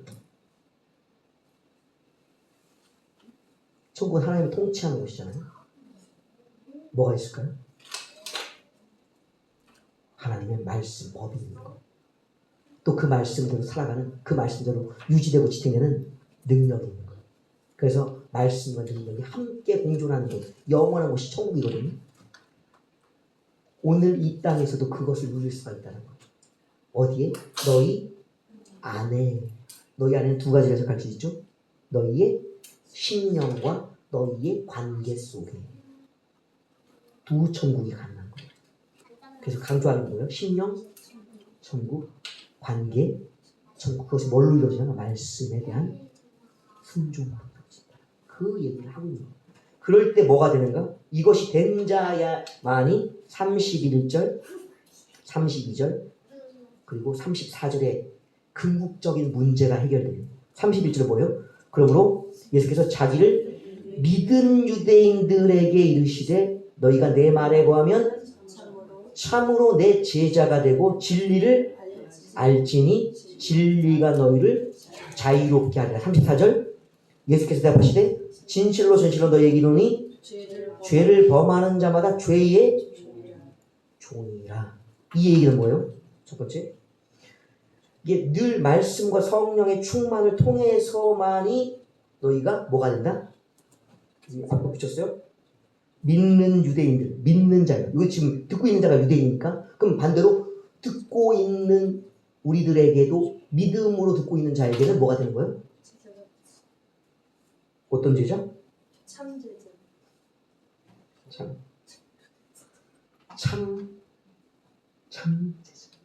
천국은 하나님이 통치하는 곳이잖아요. 뭐가 있을까요? 하나님의 말씀, 법이 있는 것. 또 그 말씀대로 살아가는, 그 말씀대로 유지되고 지탱되는 능력이 있는 것. 그래서 말씀과 능력이 함께 공존하는 곳, 영원한 곳이 천국이거든요. 오늘 이 땅에서도 그것을 누릴 수가 있다는 거예요. 어디에? 너희 안에. 너희 안에는 두 가지가 해석할 수 있죠. 너희의 심령과 너희의 관계 속에 두 천국이 가능한 거예요. 그래서 강조하는 거예요. 심령, 천국, 관계, 천국. 그것이 뭘로 이루어지냐? 말씀에 대한 순종으로 이루어진다. 그 얘기를 하고 있는 거예요. 그럴 때 뭐가 되는가? 이것이 된 자야만이 31절, 32절, 그리고 34절에 궁극적인 문제가 해결돼요. 31절에 뭐예요? 그러므로 예수께서 자기를 믿은 유대인들에게 이르시되 너희가 내 말에 거하면 참으로 내 제자가 되고 진리를 알지니 진리가 너희를 자유롭게 하리라. 34절 예수께서 대답하시되 진실로 너희에게 이르노니 죄를 범하는 자마다 죄의 종이라. 이 얘기는 뭐예요? 첫 번째, 이게 늘 말씀과 성령의 충만을 통해서만이 너희가 뭐가 된다? 아까 붙였어요? 믿는 유대인들, 믿는 자예요. 이거 지금 듣고 있는 자가 유대인이니까 그럼 반대로 듣고 있는 우리들에게도 믿음으로 듣고 있는 자에게는 뭐가 되는 거예요? 어떤 제자? 참제자. 참 제자.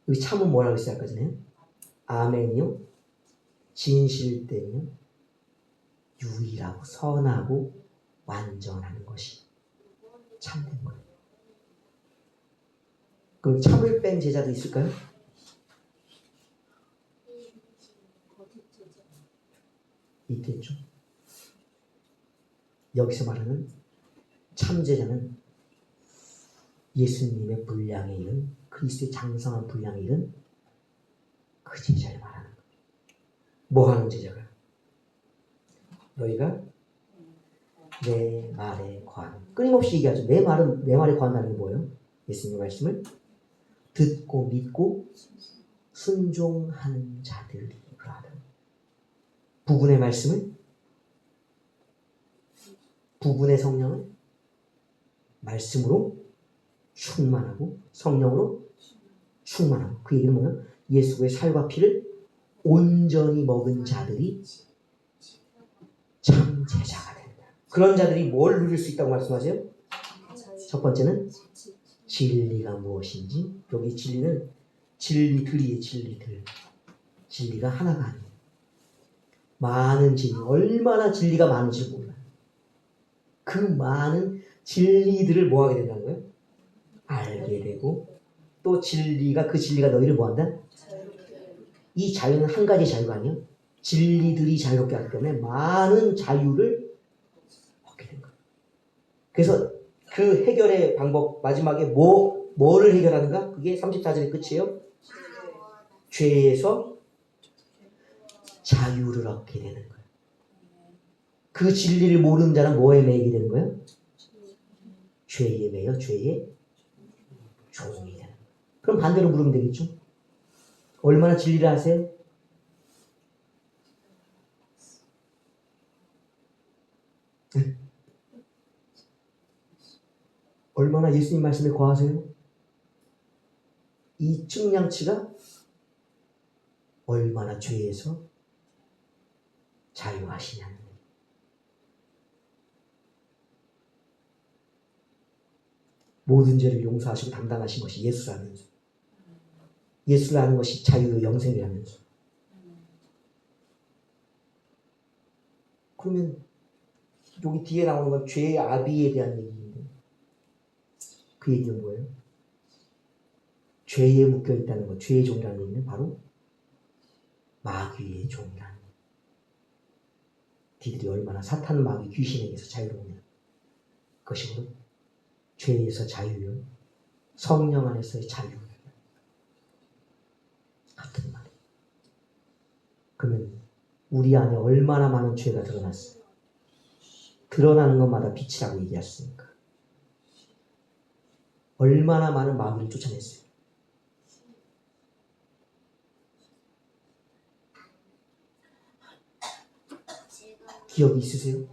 여기 참은 뭐라고 했어요? 아까 전에? 아멘이요. 진실되며 유일하고 선하고 완전한 것이 참된 거예요. 그럼 참을 뺀 제자도 있을까요? 있겠죠. 여기서 말하는 참제자는 예수님의 분량에 이른 그리스도의 장성한 분량에 이른 그 제자를 말하는 거예요. 뭐 하는 제자가? 너희가 내 말에 거하는, 끊임없이 얘기하죠. 내 말에 거한다는 게 뭐예요? 예수님의 말씀을 듣고 믿고 순종하는 자들이 그러하다. 부분의 말씀을, 부분의 성령을 말씀으로 충만하고 성령으로 충만하고, 그 얘기는 뭐예요? 예수의 살과 피를 온전히 먹은 자들이 참 제자가 된다. 그런 자들이 뭘 누릴 수 있다고 말씀하세요? 첫 번째는 진리가 무엇인지. 여기 진리는 진리들이에요. 진리들. 진리가 하나가 아니에요. 많은 진리, 얼마나 진리가 많은지 몰라요. 그 많은 진리들을 뭐 하게 된다는 거예요? 알게 되고, 또 진리가, 그 진리가 너희를 뭐 한다? 이 자유는 한 가지 자유가 아니에요. 진리들이 자유롭게 하기 때문에 많은 자유를 얻게 된 거예요. 그래서 그 해결의 방법, 마지막에 뭐를 해결하는가? 그게 34절의 끝이에요. 죄에서 자유를 얻게 되는 거예요. 그 진리를 모르는 자는 뭐에 매이게 되는 거예요? 죄에 매여 죄의 종이 되는 거예요. 그럼 반대로 물으면 되겠죠? 얼마나 진리를 아세요? 얼마나 예수님 말씀에 거하세요? 이 측량치가 얼마나 죄에서 자유하시냐는 거예요. 모든 죄를 용서하시고 담당하신 것이 예수라면서, 예수를 아는 것이 자유의 영생이라면서. 그러면 여기 뒤에 나오는 건 죄의 아비에 대한 얘기인데, 그 얘기는 뭐예요? 죄에 묶여 있다는 것, 죄의 종이라는 얘기는 바로 마귀의 종이라는 거예요. 니들이 얼마나 사탄, 마귀, 귀신에게서 자유로우냐. 그것이 바로 죄에서 자유요, 성령 안에서의 자유. 같은 말이에요. 그러면 우리 안에 얼마나 많은 죄가 드러났어요? 드러나는 것마다 빛이라고 얘기했으니까. 얼마나 많은 마귀를 쫓아냈어요. 기억이 있으세요?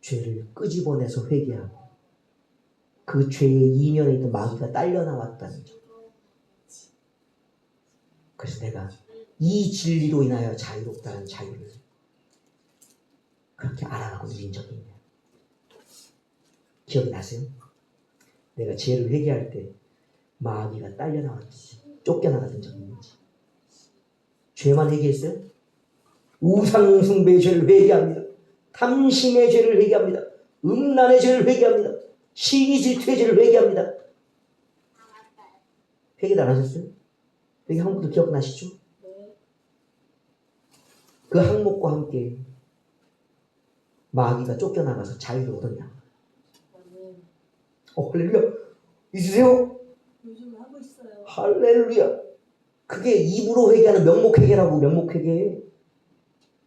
죄를 끄집어내서 회개하고 그 죄의 이면에 있던 마귀가 딸려 나왔다는 점. 그래서 내가 이 진리로 인하여 자유롭다는 자유를 그렇게 알아가고 누린 적이 있네요. 기억이 나세요? 내가 죄를 회개할 때 마귀가 딸려 나왔지, 쫓겨나갔던 적이 있는지. 죄만 회개했어요? 우상숭배의 죄를 회개합니다. 탐심의 죄를 회개합니다. 음란의 죄를 회개합니다. 시기 질투의 죄를 회개합니다. 회개도 안 하셨어요? 회개 한 번도 기억나시죠? 그 항목과 함께 마귀가 쫓겨나가서 자유를 얻었냐? 할렐루야. 있으세요? 요즘 하고 있어요. 할렐루야. 그게 입으로 회개하는 명목회개라고. 명목회개.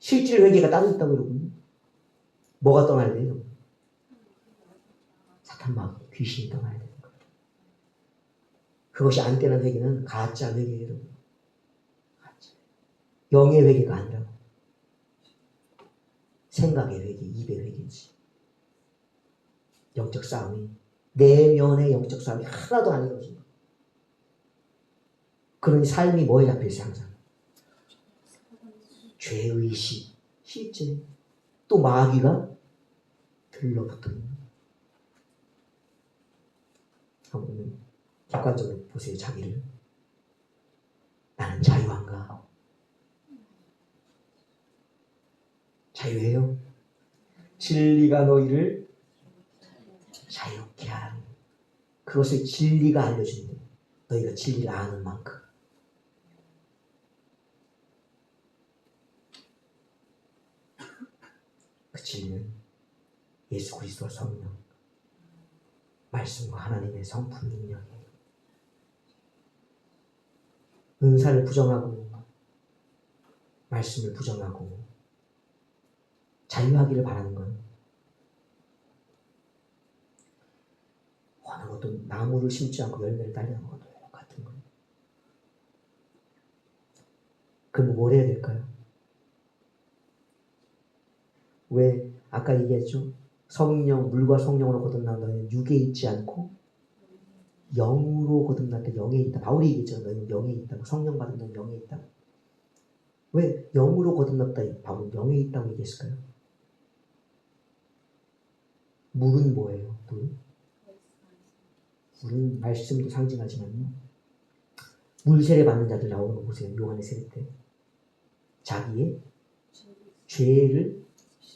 실질 회개가 따로 있다고 여러분. 뭐가 떠나야 돼요? 사탄 마귀, 귀신이 떠나야 되는 거예요. 그것이 안 되는 회개는 가짜 회개예요. 가짜. 영의 회개가 아니라 생각의 회개, 입의 회개지. 영적 싸움이, 내면의 영적 싸움이 하나도 안 이루어진다. 그러니 삶이 뭐에 잡혀있어요? 항상 죄의식, 실제. 또 마귀가 들러붙어 있는. 한번 객관적으로 보세요. 자기를. 나는 자유한가? 자유해요? 진리가 너희를 자유케 하라니. 그것을 진리가 알려준대. 너희가 진리를 아는 만큼. 그 진리는 예수 그리스도와 성령, 말씀과 하나님의 성품 능력이에요. 은사를 부정하고 말씀을 부정하고 자유하기를 바라는 건 어느 것도 나무를 심지 않고 열매를 달리는 것도 같은 거예요. 그럼 뭘 해야 될까요? 왜 아까 얘기했죠? 성령, 물과 성령으로 거듭난 너희는 육에 있지 않고 영으로 거듭날 때 영에 있다. 바울이 얘기했죠. 너희는 영에 있다고. 성령 받은 너희는 영에 있다고. 왜 영으로 거듭났다 바울은 영에 있다고 얘기했을까요? 물은 뭐예요? 물은 말씀도 상징하지만요. 물 세례 받는 자들 나오는 거 보세요. 요한의 세례 때 자기의 죄를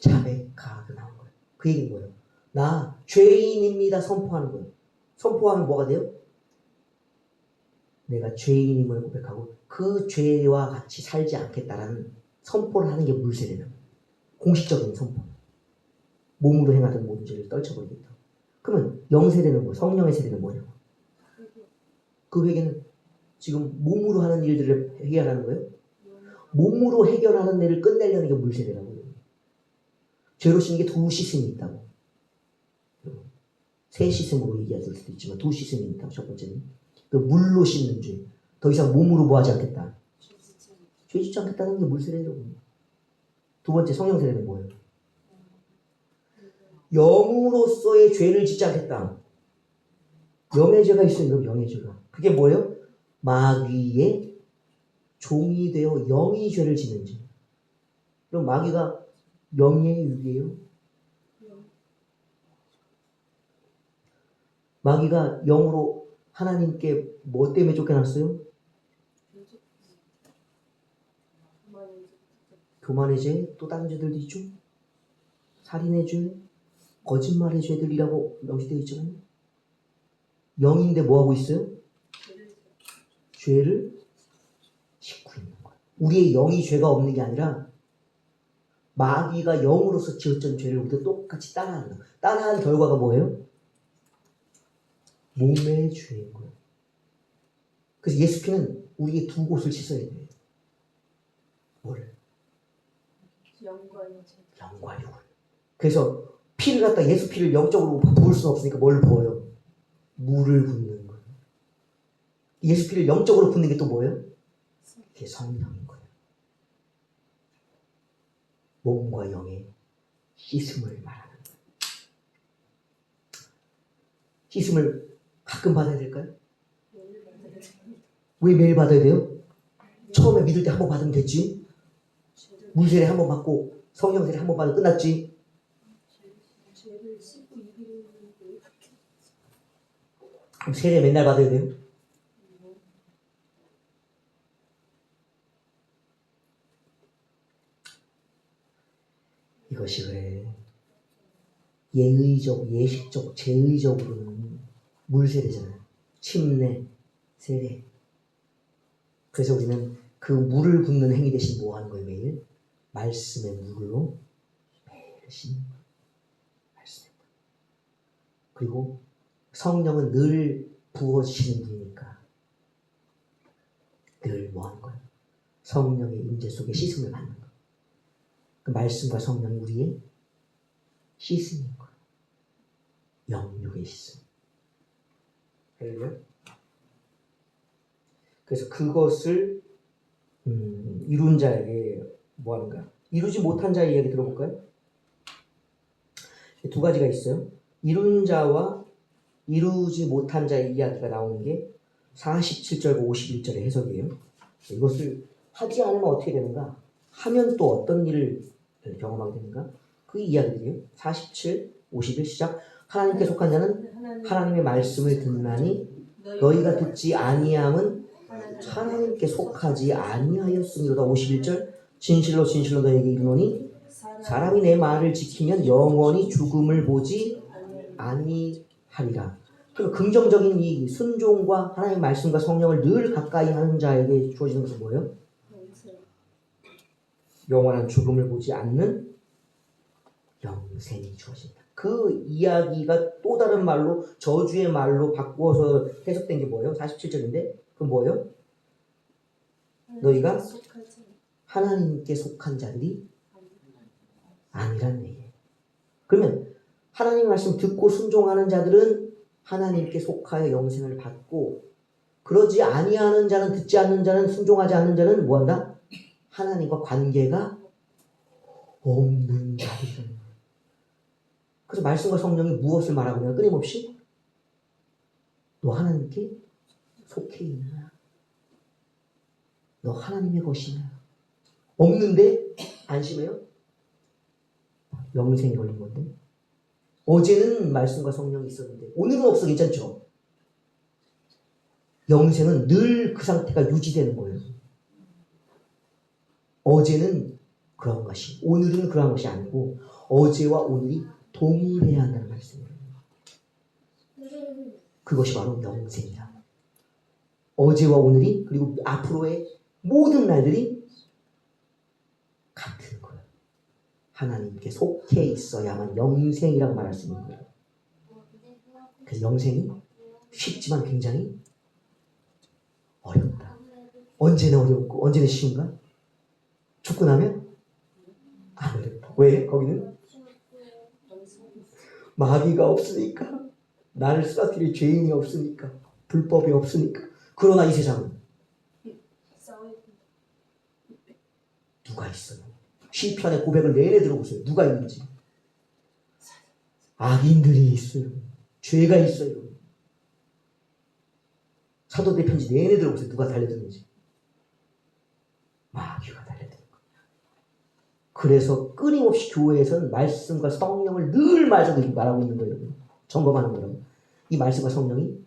자백하고 나온 거예요. 그 얘기는 뭐예요? 나 죄인입니다 선포하는 거예요. 선포하면 뭐가 돼요? 내가 죄인임을 고백하고 그 죄와 같이 살지 않겠다라는 선포를 하는 게 물세례는 공식적인 선포. 몸으로 행하던 모든 죄를 떨쳐버리겠다. 그러면 영세례는 뭐예요? 성령의 세례는 뭐냐고. 그 회개는 지금 몸으로 하는 일들을 해결하는 거예요? 몸으로 해결하는 일을 끝내려는 게 물세례라고요. 죄로 씻는 게 두 시스템이 있다고. 세 시스템으로 얘기할 수도 있지만 두 시스템이 있다고. 첫 번째는 그 물로 씻는 죄. 더 이상 몸으로 뭐 하지 않겠다. 죄 짓지 않겠다는 게 물세례라고. 두 번째 성령 세례는 뭐예요? 영으로서의 죄를 짓지 않겠다. 영의 죄가 있어요. 영의 죄가. 그게 뭐예요? 마귀의 종이 되어 영이 죄를 짓는 죄. 그럼 마귀가 영이에요? 육이에요? 마귀가 영으로 하나님께 뭐 때문에 쫓겨났어요? 교만의 죄, 또 다른 죄들도 있죠. 살인의 죄, 거짓말의 죄들이라고 명시되어 있잖아요. 영인데 뭐 하고 있어요? 죄를 짓고 있는 거예요. 우리의 영이 죄가 없는 게 아니라 마귀가 영으로서 지었던 죄를 우리도 똑같이 따라한다. 따라한 결과가 뭐예요? 몸의 죄인 거예요. 그래서 예수 피는 우리의 두 곳을 씻어야 돼요. 뭐를? 영과 육을. 그래서 피를 갖다 예수 피를 영적으로 부을 수는 없으니까 뭘 부어요? 물을 붓는 거예요. 예수 피를 영적으로 붓는 게 또 뭐예요? 그게 성령인 거예요. 몸과 영의 씻음을 말하는 거예요. 씻음을 가끔 받아야 될까요? 매일 받아야 됩니다. 왜 매일 받아야 돼요? 처음에 믿을 때 한 번 받으면 됐지. 물세례 한 번 받고 성령 세례 한 번 받으면 끝났지. 죄를 씻고 이기는 게 그럼 세례 맨날 받아야 돼요? 이것이 그래. 예의적, 예식적, 제의적으로는 물세례잖아요. 침례, 세례. 그래서 우리는 그 물을 붓는 행위 대신 뭐 하는 거예요, 매일? 말씀의 물로 매일 씻는 거예요. 말씀의 물. 그리고 성령은 늘 부어지시는 분이니까 늘 뭐 하는 거예요? 성령의 임재 속에 씻음을 받는 거예요. 그 말씀과 성령이 우리의 씻음인 거예요. 영육의 씻음. 할렐루야. 그래서 그것을 이룬 자에게 뭐 하는가? 이루지 못한 자의 이야기 들어볼까요? 두 가지가 있어요. 이룬 자와 이루지 못한 자의 이야기가 나오는 게 47절과 51절의 해석이에요. 이것을 하지 않으면 어떻게 되는가? 하면 또 어떤 일을 경험하게 되는가? 그 이야기들이에요. 47, 51 시작. 하나님께 속한 자는 하나님의 말씀을 듣나니 너희가 듣지 아니함은 하나님께 속하지 아니하였음이로다. 51절. 진실로 진실로 너희에게 이르노니 사람이 내 말을 지키면 영원히 죽음을 보지 아니하리라. 그리고 긍정적인 이 순종과 하나님의 말씀과 성령을 늘 가까이 하는 자에게 주어지는 것은 뭐예요? 영원한 죽음을 보지 않는 영생이 주어진다. 그 이야기가 또 다른 말로 저주의 말로 바꾸어서 해석된 게 뭐예요? 47절인데 그건 뭐예요? 너희가 하나님께 속한 자들이 아니란 얘기예요. 그러면 하나님 말씀 듣고 순종하는 자들은 하나님께 속하여 영생을 받고, 그러지 아니하는 자는, 듣지 않는 자는, 순종하지 않는 자는 뭐한다? 하나님과 관계가 없는 자들이다. 그래서 말씀과 성령이 무엇을 말하고 있냐? 끊임없이 너 하나님께 속해 있느냐? 너 하나님의 것이냐? 없는데 안심해요? 영생이 걸린 건데. 어제는 말씀과 성령이 있었는데 오늘은 없어. 괜찮죠? 영생은 늘 그 상태가 유지되는 거예요. 어제는 그런 것이, 오늘은 그런 것이 아니고 어제와 오늘이 동일해야 한다는 말씀이에요. 그것이 바로 영생이다. 어제와 오늘이, 그리고 앞으로의 모든 날들이 같은 거예요. 하나님께 속해 있어야만 영생이라고 말할 수 있는 거예요. 그래서 영생이 쉽지만 굉장히 어렵다. 언제나 어렵고 언제나 쉬운가? 죽고 나면 안 어렵다. 왜? 거기는 마귀가 없으니까, 나를 쓰러뜨릴 죄인이 없으니까, 불법이 없으니까. 그러나 이 세상은 누가 있어요? 시편의 고백을 내내 들어보세요. 누가 있는지. 악인들이 있어요. 죄가 있어요. 사도들 편지 내내 들어보세요. 누가 달려드는지. 마귀가 달려드는 거예요. 그래서 끊임없이 교회에서는 말씀과 성령을 늘 말하고 있는 거예요. 점검하는 거라고. 이 말씀과 성령이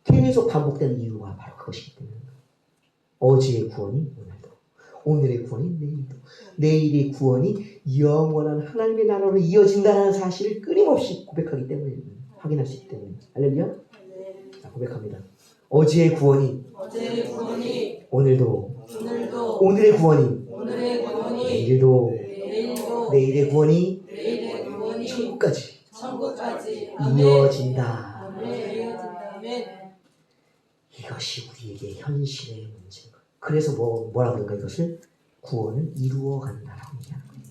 계속 반복되는 이유가 바로 그것이기 때문에. 어제의 구원이 오늘도, 오늘의 구원이 내일도, 내일의 구원이 영원한 하나님의 나라로 이어진다는 사실을 끊임없이 고백하기 때문에, 확인할 수 있기 때문에. 할렐루야? 자, 고백합니다. 어제의 구원이 오늘도, 오늘의 구원이 내일도, 내일의 구원이 천국까지 이어진다. 이것이 우리에게 현실의 문제인 거예요. 그래서 뭐라 그런가? 이것을 구원을 이루어 간다라고 얘기하는 거예요.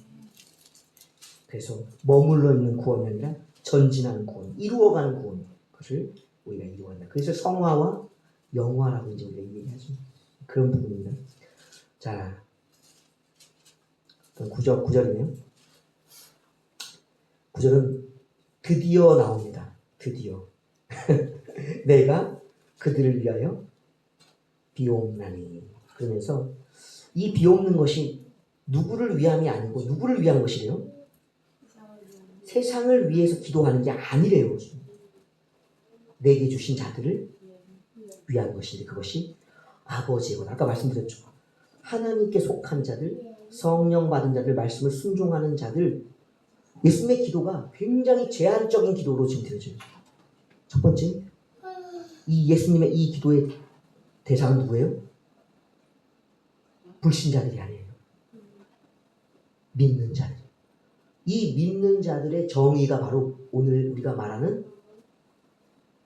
그래서 머물러 있는 구원이 아니라 전진하는 구원, 이루어가는 구원, 그것을 우리가 이루어간다. 그래서 성화와 영화라고 이제 우리가 얘기하죠. 그런 부분입니다. 자, 9절이네요. 9절은 드디어 나옵니다. 드디어. 내가 그들을 위하여 비옵나니. 그러면서 이 비옵는 것이 누구를 위함이 아니고 누구를 위한 것이래요? 세상을 위해서 기도하는 게 아니래요. 내게 주신 자들을 위한 것인데 그것이 아버지의 것. 아까 말씀드렸죠. 하나님께 속한 자들, 성령 받은 자들, 말씀을 순종하는 자들. 예수님의 기도가 굉장히 제한적인 기도로 지금 드려져요. 첫 번째, 이 예수님의 이 기도의 대상은 누구예요? 불신자들이 아니에요. 믿는 자들. 이 믿는 자들의 정의가 바로 오늘 우리가 말하는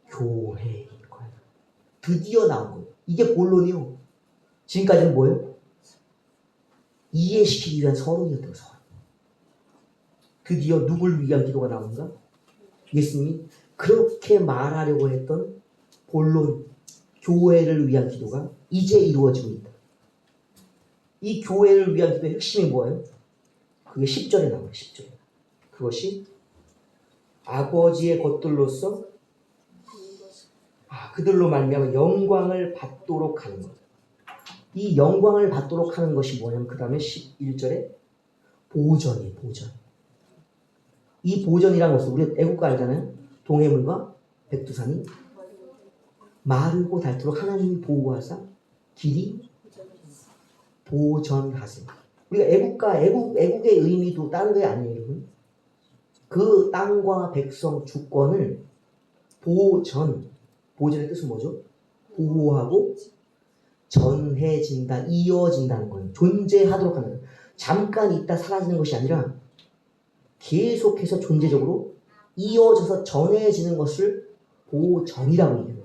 교회인 거예요. 드디어 나온 거예요. 이게 본론이요. 지금까지는 뭐예요? 이해시키기 위한 서론이었던 서론. 드디어 누굴 위한 기도가 나온가? 예수님이 그렇게 말하려고 했던 본론, 교회를 위한 기도가 이제 이루어지고 있다. 이 교회를 위한 기도의 핵심이 뭐예요? 그게 10절에 나와요. 10절에. 그것이 아버지의 것들로서 그들로 말미암아 영광을 받도록 하는 것. 이 영광을 받도록 하는 것이 뭐냐면 그 다음에 11절에 보전이에요. 보전. 이 보전이라는 것은 우리 애국가 알잖아요. 동해물과 백두산이 마르고 닳도록 하나님이 보호하사 길이 보전하세. 우리가 애국의 의미도 다른 게 아니에요, 여러분. 그 땅과 백성 주권을 보전의 뜻은 뭐죠? 보호하고 전해진다, 이어진다는 거예요. 존재하도록 하는 거예요. 잠깐 있다 사라지는 것이 아니라 계속해서 존재적으로 이어져서 전해지는 것을 보전이라고 얘기해요.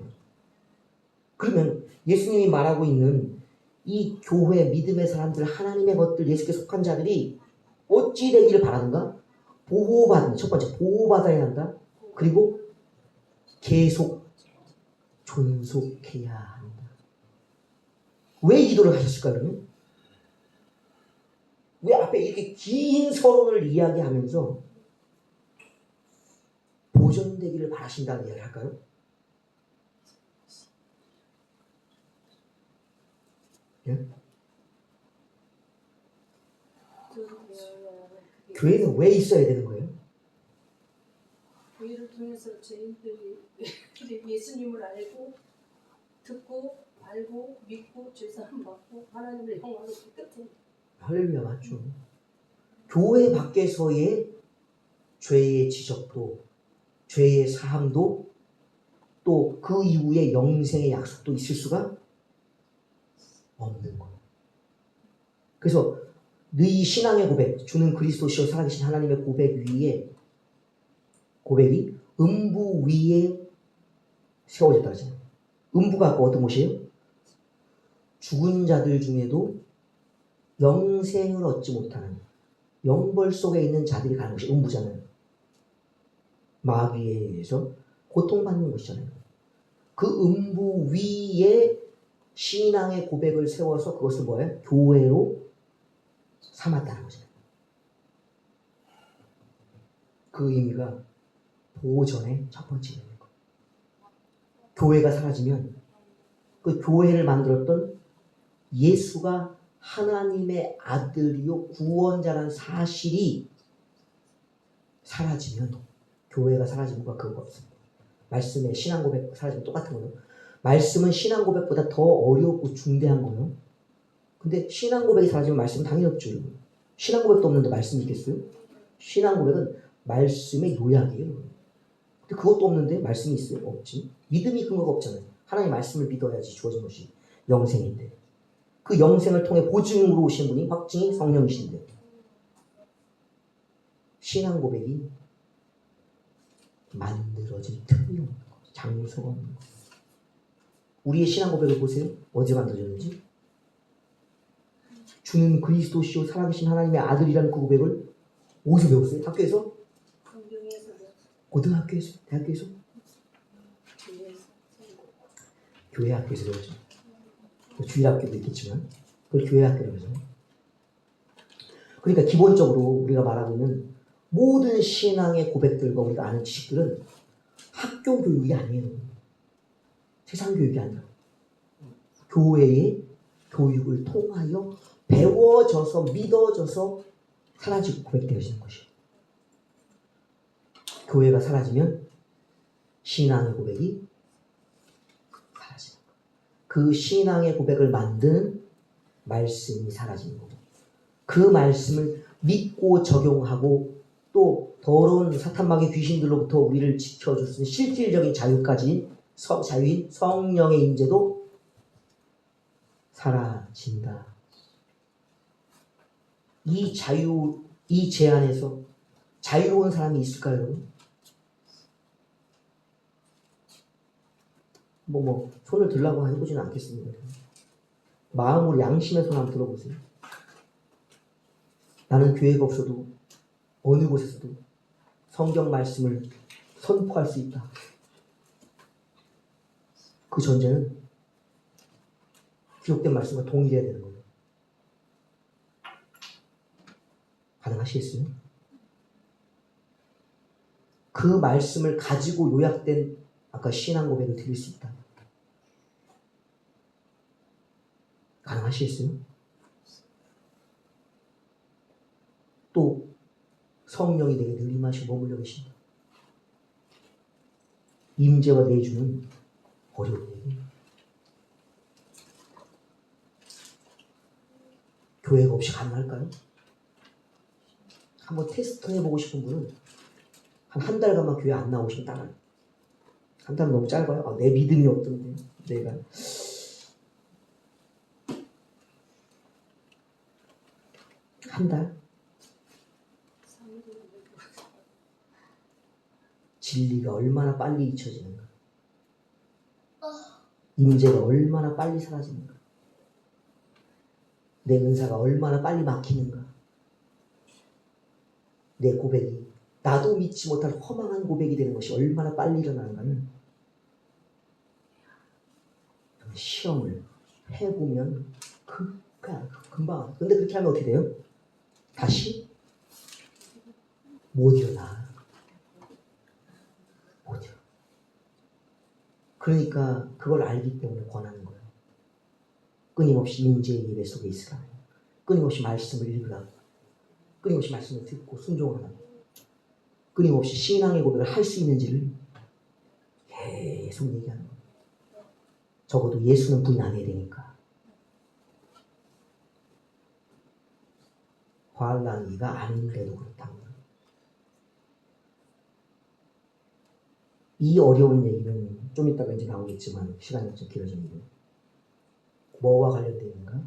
그러면 예수님이 말하고 있는 이 교회, 믿음의 사람들, 하나님의 것들, 예수께 속한 자들이 어찌 되기를 바라는가? 첫 번째, 보호받아야 한다. 그리고 계속 존속해야 한다. 왜 이 기도를 하셨을까요, 그러면? 왜 앞에 이렇게 긴 서론을 이야기하면서 보존되기를 바라신다는 이야기를 할까요? 예? 교회는 왜 있어야 되는 거예요? 교회를 통해서 죄인들이 예수님을 알고 듣고 알고 믿고 죄사함 받고 하나님의 영광을 깨끗해. 할렐루야, 맞죠? 교회 밖에서의 죄의 지적도, 죄의 사함도, 또 그 이후에 영생의 약속도 있을 수가 없는 거예요. 그래서 너희 신앙의 고백, 주는 그리스도시요 살아계신 하나님의 고백이 음부 위에 세워졌다 하잖아요. 음부가 어떤 곳이에요? 죽은 자들 중에도 영생을 얻지 못하는 영벌 속에 있는 자들이 가는 곳이 음부잖아요. 마귀에 의해서 고통받는 곳이잖아요. 그 음부 위에 신앙의 고백을 세워서 그것을 뭐예요? 교회로 삼았다는 거잖아요. 그 의미가 보전의 첫 번째 의미입니다. 교회가 사라지면 그 교회를 만들었던 예수가 하나님의 아들이요 구원자라는 사실이 사라지면, 교회가 사라지는 건 그거 없습니다. 말씀의 신앙 고백 사라지면 똑같은 거예요. 말씀은 신앙 고백보다 더 어렵고 중대한 거예요. 근데 신앙 고백이 사라지면 말씀은 당연히 없죠. 신앙 고백도 없는데 말씀이 있겠어요? 신앙 고백은 말씀의 요약이에요. 근데 그것도 없는데 말씀이 있어요? 없지. 믿음이 근거가 없잖아요. 하나님의 말씀을 믿어야지 주어진 것이 영생인데, 그 영생을 통해 보증으로 오신 분이 확증이 성령이신데, 신앙 고백이 만들어질 틈이 없는 거, 장소가 없는 거. 우리의 신앙 고백을 보세요. 어디에 만들어졌는지. 주는 그리스도시요 살아계신 하나님의 아들이라는 그 고백을 어디서 배웠어요? 학교에서? 고등학교에서? 대학교에서? 교회 학교에서 배웠죠. 주일학교도 있겠지만 그걸 교회 학교라고 하잖아요. 그러니까 기본적으로 우리가 말하고 있는 모든 신앙의 고백들과 우리가 아는 지식들은 학교 교육이 아니에요. 세상 교육이 아니라 교회의 교육을 통하여 배워져서 믿어져서 사라지고 고백되어지는 것이에요. 교회가 사라지면 신앙의 고백이 사라지는 거예요. 그 신앙의 고백을 만드는 말씀이 사라지는 거고, 그 말씀을 믿고 적용하고 또 더러운 사탄마귀 귀신들로부터 우리를 지켜줄 수 있는 실질적인 자유까지 자유인 성령의 임재도 사라진다. 이 자유, 이 제안에서 자유로운 사람이 있을까요, 여러분? 손을 들라고 해보지는 않겠습니다. 마음으로 양심의 손 한번 들어보세요. 나는 교회가 없어도 어느 곳에서도 성경 말씀을 선포할 수 있다. 그 전제는 기록된 말씀과 동일해야 되는 거예요. 가능하시겠어요? 그 말씀을 가지고 요약된 아까 신앙 고백을 드릴 수 있다. 가능하시겠어요? 또 성령이 내게 늘 임하시고 머물러 계신다. 임재와 내주는 어려운 얘기예요. 교회가 없이 가능할까요? 한번 테스트 해보고 싶은 분은 한 달간만 교회 안 나오시면 따라요. 한 달은 너무 짧아요. 내 믿음이 어떤데 내가 한 달? 진리가 얼마나 빨리 잊혀지는가, 임재가 얼마나 빨리 사라지는가, 내 은사가 얼마나 빨리 막히는가, 내 고백이 나도 믿지 못할 허망한 고백이 되는 것이 얼마나 빨리 일어나는가를 시험을 해보면 금방. 근데 그렇게 하면 어떻게 돼요? 다시 못 일어나. 못 일어나. 그러니까 그걸 알기 때문에 권하는 거예요. 끊임없이 임재의 예배 속에 있으라. 끊임없이 말씀을 읽으라고. 끊임없이 말씀을 듣고 순종하라고. 끊임없이 신앙의 고백을 할 수 있는지를 계속 얘기하는 거예요. 적어도 예수는 부인 안 해야 되니까. 환난이가 아닌데도 그렇다는 거예요. 이 어려운 얘기는 좀 이따가 이제 나오겠지만 시간이 좀 길어집니다. 뭐와 관련되어 있는가?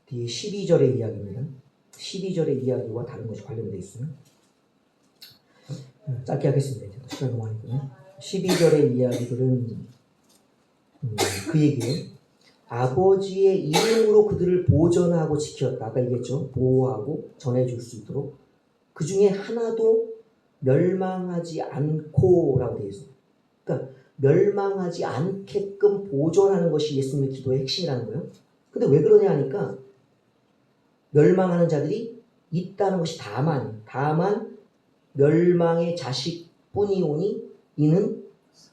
뒤에 12절의 이야기입니다. 12절의 이야기와 다른 것이 관련되어 있어요. 짧게 하겠습니다. 시간 너무 많으니까요. 12절의 이야기들은 그 얘기예요. 아버지의 이름으로 그들을 보전하고 지켰다. 아까 얘기했죠. 보호하고 전해줄 수 있도록. 그 중에 하나도 멸망하지 않고 라고 되어 있어요. 그러니까 멸망하지 않게끔 보존하는 것이 예수님의 기도의 핵심이라는 거예요. 근데 왜 그러냐 하니까 멸망하는 자들이 있다는 것이 다만 멸망의 자식뿐이오니 이는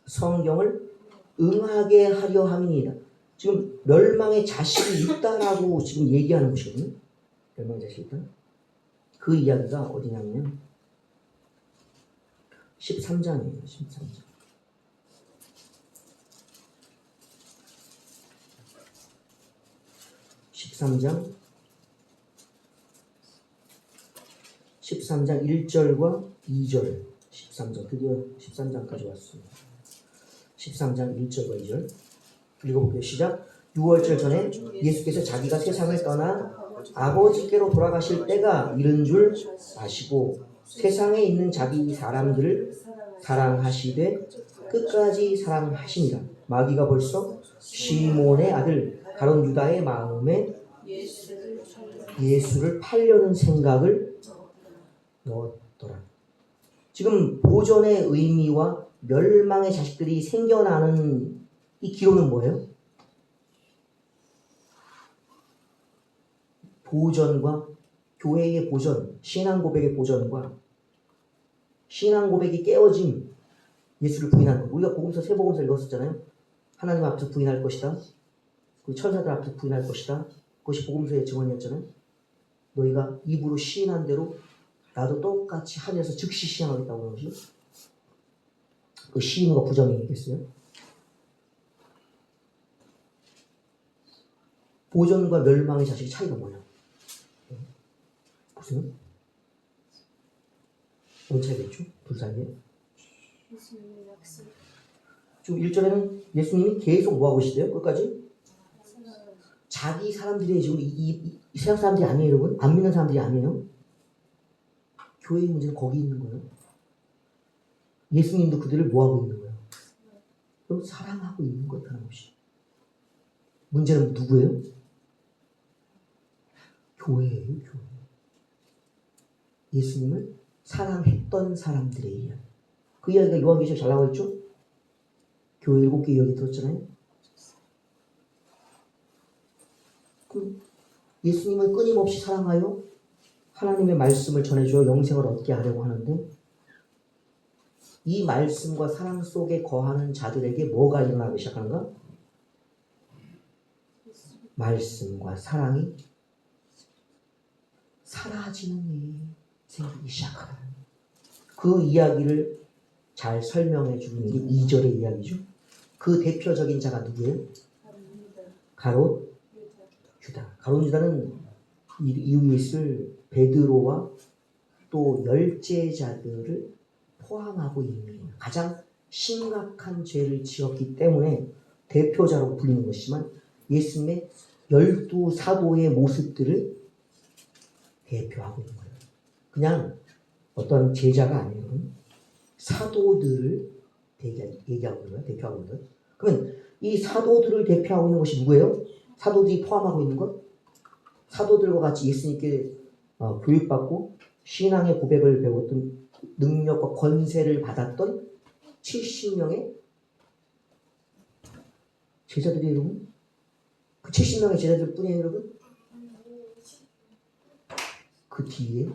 성경을 응하게 하려 함이니이다. 지금 멸망의 자식이 있다라고 지금 얘기하는 것이거든요. 멸망의 자식이 있다. 그 이야기가 어디냐면 13장이에요. 13장. 13장 1절과 2절. 13장 드디어 13장까지 왔습니다. 13장 1절과 2절 읽어볼게요. 시작. 6월절 전에 예수께서 자기가 세상을 떠나 아버지께로 돌아가실 때가 이른 줄 아시고 세상에 있는 자기 사람들을 사랑하시되 끝까지 사랑하시니라. 마귀가 벌써 시몬의 아들 가룟 유다의 마음에 예수를 팔려는 생각을 넣었더라. 지금 보존의 의미와 멸망의 자식들이 생겨나는 이 기로는 뭐예요? 보존과 교회의 보전, 신앙 고백의 보전과 신앙 고백이 깨어짐, 예수를 부인하는 것. 우리가 복음서 세 복음서 읽었었잖아요. 하나님 앞에서 부인할 것이다. 그리고 천사들 앞에서 부인할 것이다. 그것이 복음서의 증언이었잖아요. 너희가 입으로 시인한 대로 나도 똑같이 하늘에서 즉시 시행하겠다고 하는 것이 그 시인과 부정이겠어요? 보전과 멸망의 자식의 차이가 뭐냐? 보세요. 뭔 차이겠죠? 둘 사이에. 예수님의 약속. 지금 1절에는 예수님이 계속 뭐하고 계시대요? 끝까지? 생각을 자기 사람들이 지금 이 세상 사람들이 아니에요, 여러분. 안 믿는 사람들이 아니에요. 교회의 문제는 거기 있는 거예요. 예수님도 그들을 뭐하고 있는 거예요? 그럼 사랑하고 있는 것 하나없이. 문제는 누구예요? 교회예요, 교회. 예수님을 사랑했던 사람들의 이야기. 그 이야기가 요한계시록에 잘 나와 있죠? 교회 7개 이야기 들었잖아요. 그럼 예수님은 끊임없이 사랑하여 하나님의 말씀을 전해주어 영생을 얻게 하려고 하는데 이 말씀과 사랑 속에 거하는 자들에게 뭐가 일어나기 시작하는가? 말씀과 사랑이 사라지는 일이 생기기 시작하는 그 이야기를 잘 설명해 주는 게 2절의 이야기죠. 그 대표적인 자가 누구예요? 가롯 유다. 가롯 유다는 이후에 있을 베드로와 또 열제자들을 포함하고 있는 가장 심각한 죄를 지었기 때문에 대표자로 불리는 것이지만 예수님의 12사도의 모습들을 대표하고 있는 거예요. 그냥 어떤 제자가 아니에요. 사도들을 얘기하고 있는 거예요. 대표하고 있는 거예요. 그러면 이 사도들을 대표하고 있는 것이 누구예요? 사도들이 포함하고 있는 것? 사도들과 같이 예수님께 교육받고 신앙의 고백을 배웠던 능력과 권세를 받았던 70명의 제자들이 여러분? 그 70명의 제자들 뿐이에요, 여러분? 그 뒤에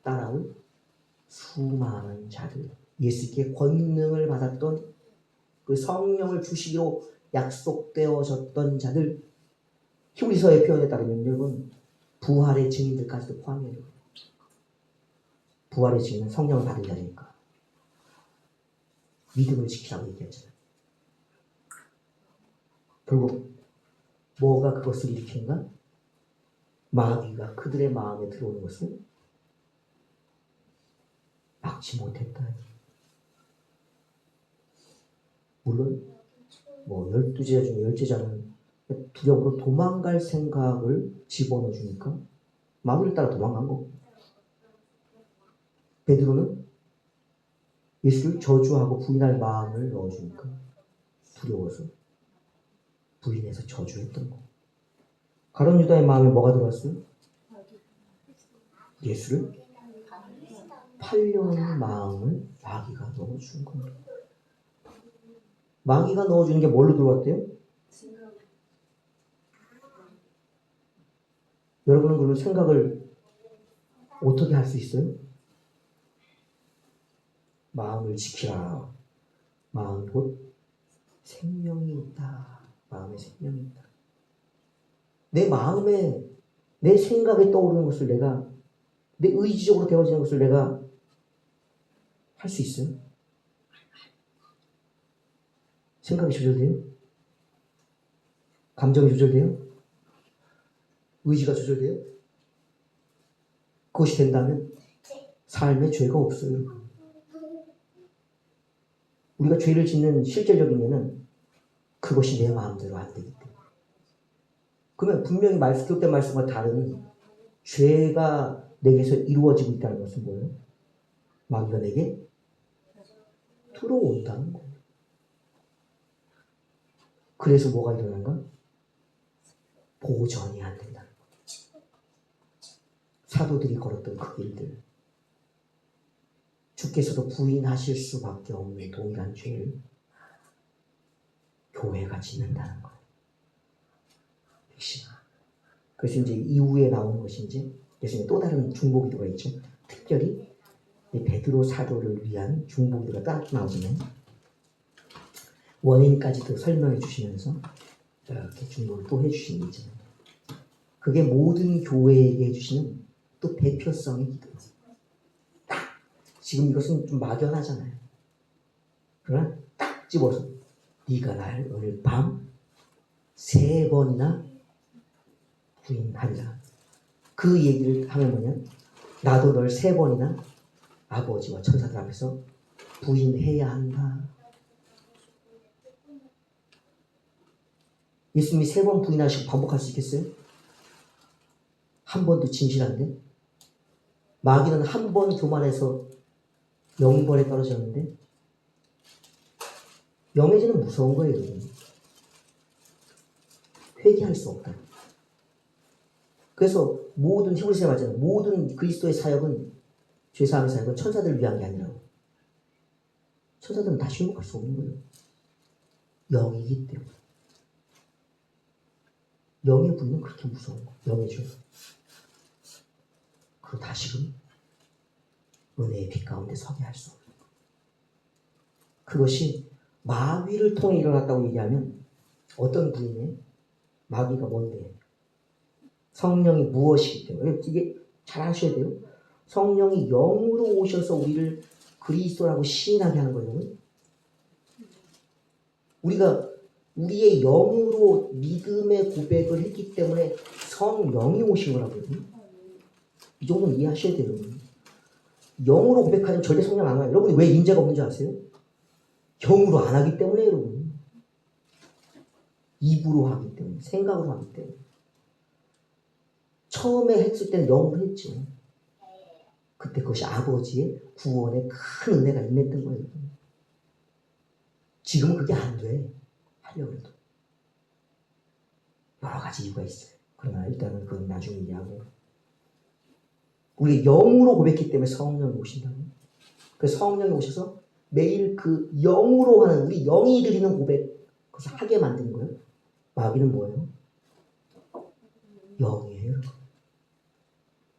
따라올 수많은 자들, 예수께 권능을 받았던 그 성령을 주시기로 약속되어졌던 자들, 히브리서의 표현에 따르면 여러분 부활의 증인들까지도 포함해요. 부활의 증인은 성령을 받은 자니까 믿음을 지키라고 얘기하잖아요. 결국 뭐가 그것을 일으키는가? 마귀가 그들의 마음에 들어오는 것을 막지 못했다. 물론 뭐 12제자 중에 10제자는 두려움으로 도망갈 생각을 집어넣어 주니까 마귀를 따라 도망간 거고, 베드로는 예수를 저주하고 부인할 마음을 넣어주니까 두려워서 부인해서 저주했던 거. 가룟 유다의 마음에 뭐가 들어왔어요? 예수를 팔려는 마음을 마귀가 넣어준 겁니다. 마귀가 넣어주는 게 뭘로 들어왔대요? 여러분은 그런 생각을 어떻게 할 수 있어요? 마음을 지키라. 마음 곧 생명이 있다. 마음에 생명이 있다. 내 마음에 내 생각에 떠오르는 것을 내가 내 의지적으로 되어지는 것을 내가 할 수 있어요? 생각이 조절돼요? 감정이 조절돼요? 의지가 조절돼요? 그것이 된다면 삶에 죄가 없어요. 우리가 죄를 짓는 실질적인 예는 그것이 내 마음대로 안 되기 때문에. 그러면 분명히 기록된 말씀과 다른 죄가 내게서 이루어지고 있다는 것은 뭐예요? 마귀가 내게 들어온다는 거예요. 그래서 뭐가 일어난가? 보전이 안 된다는 거예요. 사도들이 걸었던 그 길들, 주께서도 부인하실 수밖에 없는 동일한 죄를 교회가 짓는다는 거예요. 그래서 이제 이후에 나오는 것이 이제 예수님의 또 다른 중보기도가 있죠. 특별히 이 베드로 사도를 위한 중보기도가 따로 나오잖아요. 원인까지도 설명해 주시면서 이렇게 중보를 또 해주시는 게 있잖아요. 그게 모든 교회에게 해주시는 또 대표성의 기도예요. 지금 이것은 좀 막연하잖아요. 그러나 딱 집어서 네가 날 오늘 밤 3번이나 부인하리라. 그 얘기를 하면 뭐냐? 나도 널 3번이나 아버지와 천사들 앞에서 부인해야 한다. 예수님이 3번 부인하시고 반복할 수 있겠어요? 한 번도 진실한데? 마귀는 한 번 교만해서 영벌에 떨어졌는데 영의 죄는 무서운 거예요. 여러분. 회개할 수 없다. 그래서 모든 히브리서에 말하잖아요. 모든 그리스도의 사역은 죄사함의 사역은 천사들을 위한 게 아니라고. 천사들은 다시 행복할 수 없는 거예요. 영이기 때문에. 영의 부인은 그렇게 무서운 거예요. 영의 죄. 그리고 다시금 은혜의 빛 가운데 서게 할 수 없는 거예요. 그것이 마귀를 통해 일어났다고 얘기하면 어떤 부인이에요? 마귀가 뭔데? 성령이 무엇이기 때문에 이게 잘 아셔야 돼요. 성령이 영으로 오셔서 우리를 그리스도라고 시인하게 하는 거예요. 우리가 우리의 영으로 믿음의 고백을 했기 때문에 성령이 오신 거라고요. 이 정도는 이해하셔야 돼요. 영으로 고백하면 절대 성령 안 와요. 여러분이 왜 인자가 없는 줄 아세요? 영으로 안 하기 때문에 여러분. 입으로 하기 때문에, 생각으로 하기 때문에. 처음에 했을 때는 영으로 했죠. 그때 그것이 아버지의 구원의 큰 은혜가 임했던 거예요. 지금은 그게 안 돼. 하려고 해도. 여러 가지 이유가 있어요. 그러나 일단은 그건 나중에 얘기하고. 우리 영으로 고백했기 때문에 성령이 오신다고. 그래서 성령이 오셔서 매일 그 영으로 하는, 우리 영이 드리는 고백, 그것을 하게 만드는 거예요. 마귀는 뭐예요? 영이에요.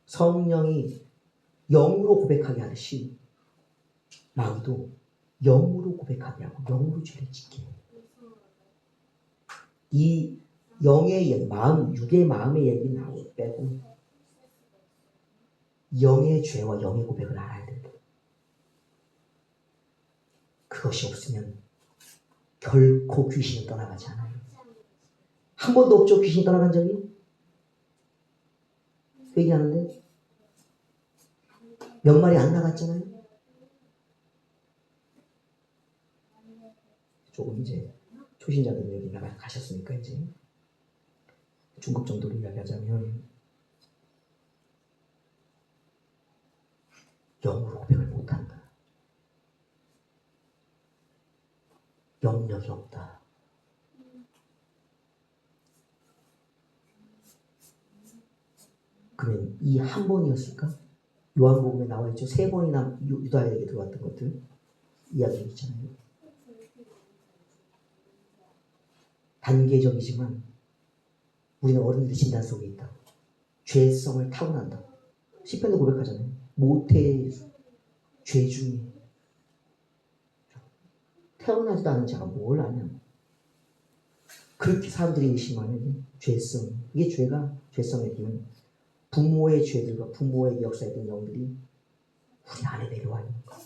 성령이 영으로 고백하게 하듯이 마귀도 영으로 고백하게 하고 영으로 죄를 짓게 해요. 이 영의 마음, 육의 마음의 얘기 나오고 빼고 영의 죄와 영의 고백을 알아야 된다. 그것이 없으면 결코 귀신은 떠나가지 않아요. 한 번도 없죠. 귀신이 떠나간 적이? 회개하는데 몇 마리 안 나갔잖아요. 조금 이제 초신자들 여기 나가셨으니까 이제 중급 정도로 이야기하자면 영으로 고백을 못한다. 영력이 없다. 그러면 이 한 번이었을까? 요한복음에 나와 있죠. 3번이나 유다에게 들어왔던 것들 이야기 있잖아요. 단계적이지만 우리는 어른들의 진단 속에 있다. 죄성을 타고난다. 시편도 고백하잖아요. 모태 죄 중에 태어나지도 않은 자가 뭘 아냐. 그렇게 사람들이 의심하는 죄성. 이게 죄성의 기는 부모의 죄들과 부모의 역사했던 영들이 우리 안에 내려와 있는 거야.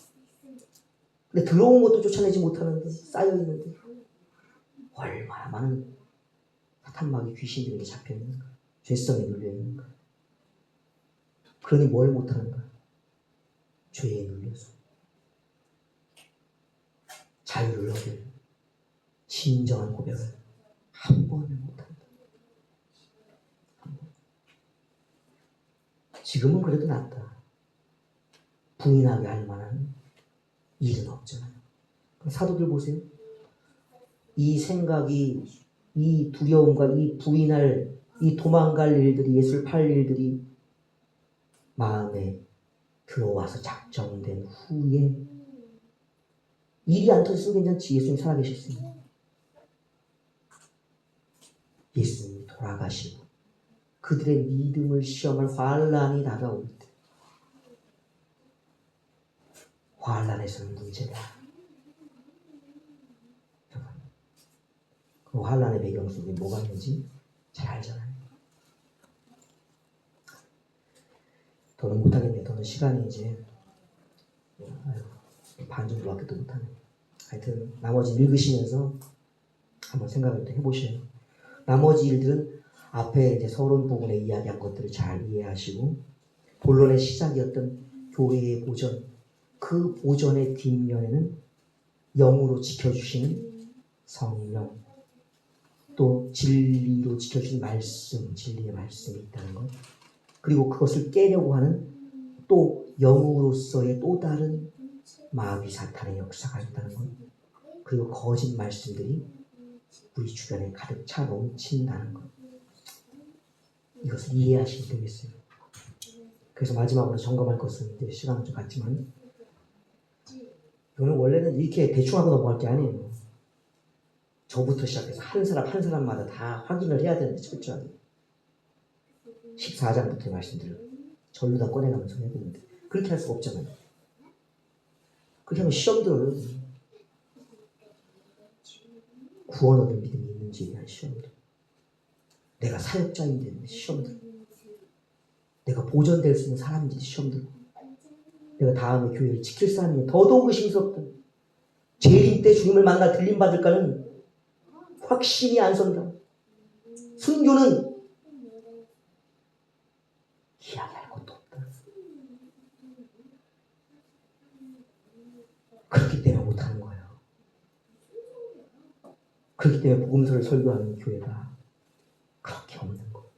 근데 들어온 것도 쫓아내지 못하는데 쌓여있는데 얼마나 많은 사탄마귀 귀신들에게 잡혀있는가. 죄성에 눌려있는가. 그러니 뭘 못하는가. 죄에 눌려서 자유를 얻을 진정한 고백을 한 번을 못한다. 한 번. 지금은 그래도 낫다. 부인하게 할 만한 일은 없잖아요. 사도들 보세요. 이 생각이, 이 두려움과 이 부인할, 이 도망갈 일들이, 예수를 팔 일들이 마음에 들어와서 작정된 후에 일이 안 터졌으면 괜찮지. 예수님 살아계셨으니. 예수님이 돌아가시고 그들의 믿음을 시험할 환란이 다가올 때, 환란에서는 문제다. 그 환란의 배경 속에 뭐가 있는지 잘 알잖아요. 더는 못하겠네. 더는 시간이 이제 반 정도밖에 또 못하네. 하여튼 나머지 읽으시면서 한번 생각을 또 해보셔요. 나머지 일들은 앞에 이제 서론 부분에 이야기한 것들을 잘 이해하시고, 본론의 시작이었던 교회의 보전, 그 보전의 뒷면에는 영으로 지켜주시는 성령, 또 진리로 지켜주신 말씀, 진리의 말씀이 있다는 것, 그리고 그것을 깨려고 하는 또 영으로서의 또 다른 마귀 사탄의 역사가 있다는 것, 그리고 거짓 말씀들이 우리 주변에 가득 차 넘친다는 것, 이것을 이해하시면 되겠어요. 그래서 마지막으로 점검할 것은, 이제 시간은 좀 갔지만, 이거는 원래는 이렇게 대충 하고 넘어갈 게 아니에요. 저부터 시작해서 한 사람 한 사람마다 다 확인을 해야 되는데, 철저하게 14장부터의 말씀들을 절로 다 꺼내가면서 해야 되는데, 그렇게 할 수가 없잖아요. 그렇게 하면 시험 들어요. 구원 얻을 믿음이 있는지에 대한 시험들, 내가 사역자인지 시험들, 내가 보존될 수 있는 사람인지 시험들, 내가 다음에 교회를 지킬 사람이면 더더욱 의심스럽다. 재림 때 주님을 만나 들림받을까는 확신이 안 선다. 순교는 이야기할 것도 없다. 그렇기 때문에 못하는 거예요. 그렇기 때문에 복음서를 설교하는 교회가 그렇게 없는 거예요.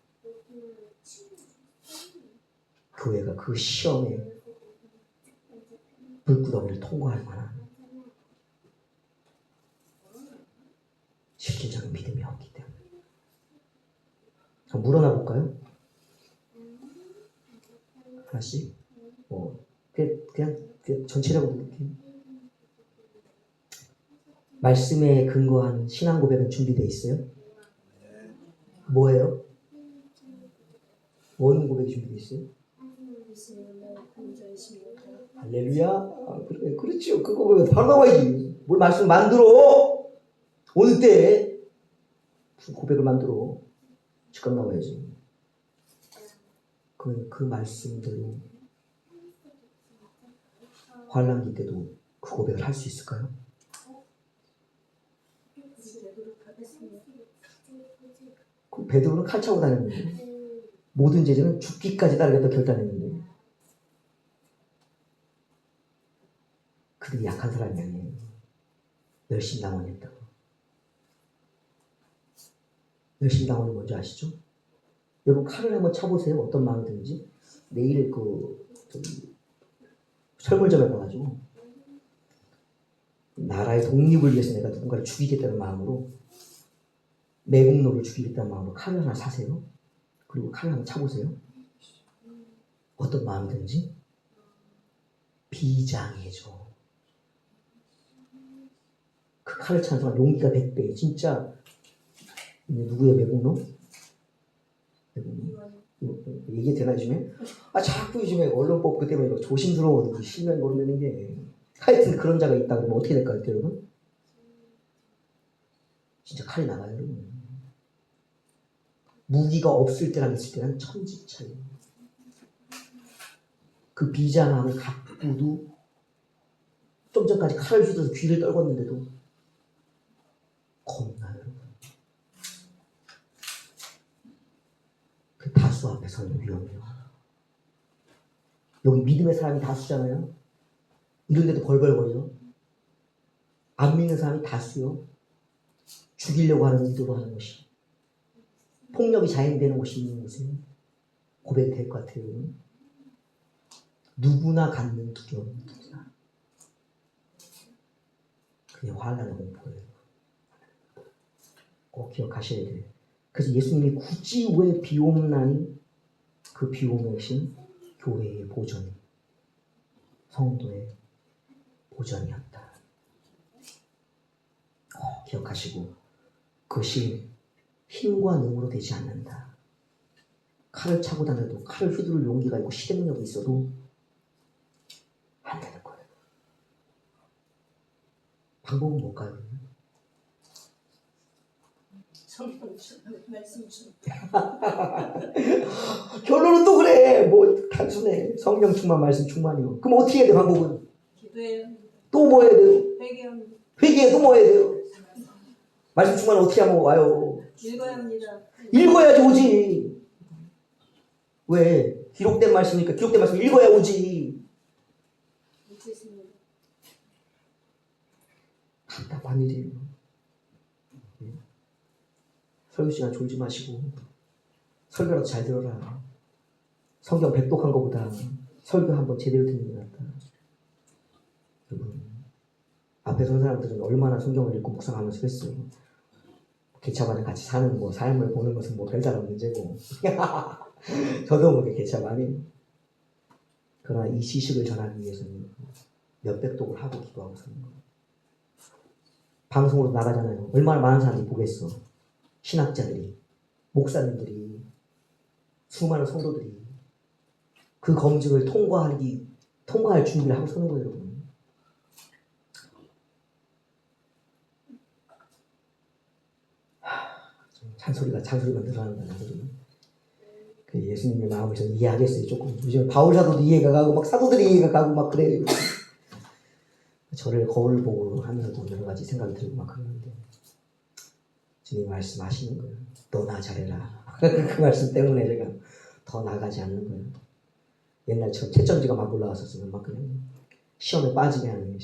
교회가 그 시험에 불구덩이를 통과할 만한 실질적인 믿음이 없기 때문에. 한번 물어나 볼까요? 하나씩. 그냥 전체적으로 물을게요. 말씀에 근거한 신앙 고백은 준비되어 있어요? 뭐예요? 뭔 고백이 준비되어 있어요? 할렐루야. 그래, 그렇죠. 그 고백은 바로 나와야지. 뭘 말씀 만들어? 오늘 때 무슨 고백을 만들어? 즉각 나와야지. 그 말씀대로 환란기 때도 그 고백을 할 수 있을까요? 그 베드로는 칼 차고 다녔는데, 모든 제자는 죽기까지 따르겠다 결단했는데, 그들이 약한 사람이 아니에요. 열심당원이었다고. 열심당원이 뭔지 아시죠? 여러분 칼을 한번 차보세요. 어떤 마음이 드는지. 내일 설물점에 가가지고 나라의 독립을 위해서 내가 누군가를 죽이겠다는 마음으로, 매국노를 죽이겠다는 마음으로 칼을 하나 사세요. 그리고 칼을 한번 차보세요. 어떤 마음이 드는지. 비장해져. 그 칼을 차는 사람 용기가 100배. 진짜 누구의 매국노? 얘기 되나 요즘에? 자꾸 요즘에 언론법 그 때문에 조심스러워. 실명 모르는 게. 하여튼 그런 자가 있다 그러면 어떻게 될까요, 여러분? 진짜 칼이 나가요, 여러분. 무기가 없을 때랑 있을 때는 천지 차이. 그 비장함을 갖고도 좀 전까지 칼을 휘둘러서 귀를 떨궜는데도 겁나요, 여러분. 그 다수 앞에서는 위험해요. 여기 믿음의 사람이 다수잖아요. 이런데도 벌벌거려. 안 믿는 사람이 다수요. 죽이려고 하는 의도로 하는 것이, 폭력이 자행되는 곳이 있는 곳에 고백이 될 것 같아요. 누구나 갖는 두려움, 누구나. 그게 환난의 공포예요. 꼭 기억하셔야 돼요. 그래서 예수님이 굳이 왜 비옵나니, 그 비옴의 것인 교회의 보존, 성도의 보존이었다. 꼭 기억하시고, 그것이 힘과 능으로 되지 않는다. 칼을 차고 다녀도 칼을 휘두를 용기가 있고 실행력이 있어도 안 되는 거예요. 방법은 뭘까요? 성경 말씀 좀 결론은 또 그래. 뭐 단순해. 성령 충만, 말씀 충만이요. 그럼 어떻게 해야 돼? 방법은? 기도해야 합니다. 또 뭐 해야 돼요? 회개합니다. 회개해. 또 뭐 해야 돼요? 말씀 충만 어떻게 하면 와요? 읽어야 합니다. 읽어야지 오지. 왜? 기록된 말씀이니까 기록된 말씀 읽어야 오지. 읽겠습니다. 답답한 일이에요. 설교 시간 졸지 마시고 설교라도 잘 들어라. 성경 백독한 것보다 설교 한번 제대로 듣는 게 낫다. 여러분, 앞에 선 사람들은 얼마나 성경을 읽고 묵상하면서 했어요. 개차반에 같이 사는 뭐 삶을 보는 것은 뭐 별다른 문제고 저도 뭐 개차 많이. 그러나 이 지식을 전하기 위해서는 몇백 독을 하고 기도하고 사는 거예요. 방송으로 나가잖아요. 얼마나 많은 사람들이 보겠어. 신학자들이, 목사님들이, 수많은 성도들이 그 검증을 통과할 준비를 하고 서는 거예요, 여러분. 잔소리가 늘어난다, 잔소리는. 그 예수님의 마음을 저는 이해하겠어요, 조금. 요즘 바울 사도도 이해가 가고, 막 사도들이 이해가 가고, 막 그래요. 저를 거울 보고 하면서도 여러 가지 생각이 들고 막 그러는데, 주님 말씀하시는 거예요. 너나 잘해라. 그 말씀 때문에 제가 더 나가지 않는 거예요. 옛날처럼 채점지가 막 올라왔었으면 막 그냥 시험에 빠지게 하는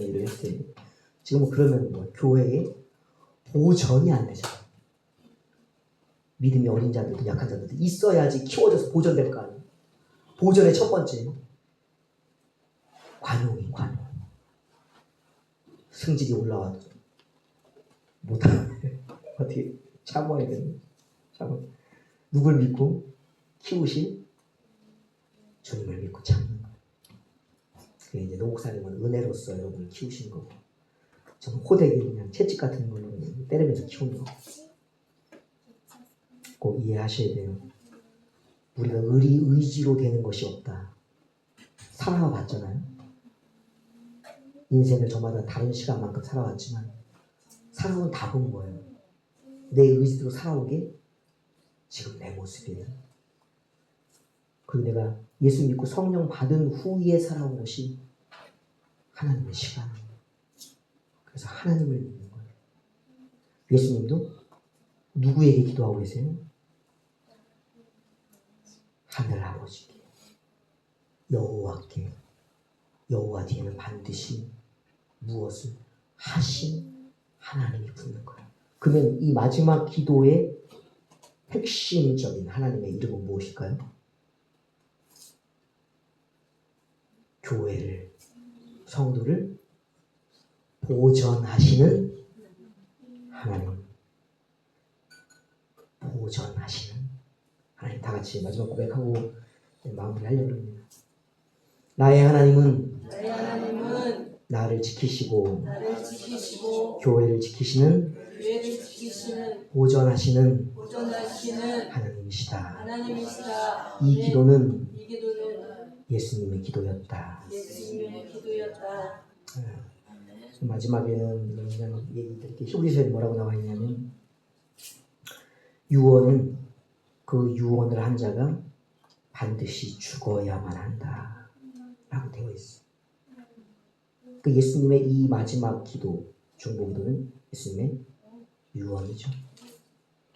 일을 했어요. 지금은 그러면 뭐 교회에 보전이 안 되잖아요. 믿음이 어린 자들도 약한 자들도 있어야지 키워져서 보전될 거 아니에요. 보전의 첫 번째 관용. 승질이 올라와도 못하는 어떻게 참아야 되는. 누굴 믿고 키우실 주님을 믿고 참는 거예요. 그게 이제 노목사님은 은혜로서 여러분을 키우시는 거고, 저는 호되게 그냥 채찍 같은 걸로 그냥 때리면서 키우는 거고. 꼭 이해하셔야 돼요. 우리가 의지로 되는 것이 없다. 살아봤잖아요. 인생을 저마다 다른 시간만큼 살아왔지만 살아온 답은 뭐예요? 내 의지로 살아온 게 지금 내 모습이에요. 그리고 내가 예수 믿고 성령 받은 후에 살아온 것이 하나님의 시간이에요. 그래서 하나님을 믿는 거예요. 예수님도 누구에게 기도하고 계세요? 하늘 아버지께, 여호와께. 여호와 뒤에는 반드시 무엇을 하신 하나님이 붙는 거예요. 그러면 이 마지막 기도의 핵심적인 하나님의 이름은 무엇일까요? 교회를, 성도를 보전하시는 하나님. 보전하시는 하나님. 다 같이 마지막 고백하고 마무리하려고 합니다. 나의 하나님은 나를 지키시고 교회를 지키시는 보전하시는 하나님이시다. 이 기도는 예수님의 기도였다. 마지막에는 그냥 얘기드릴게요. 히브리서에 뭐라고 나와 있냐면, 유언은 그 유언을 한 자가 반드시 죽어야만 한다 라고 되어 있어요. 그 예수님의 이 마지막 기도, 중보기도는 예수님의 유언이죠.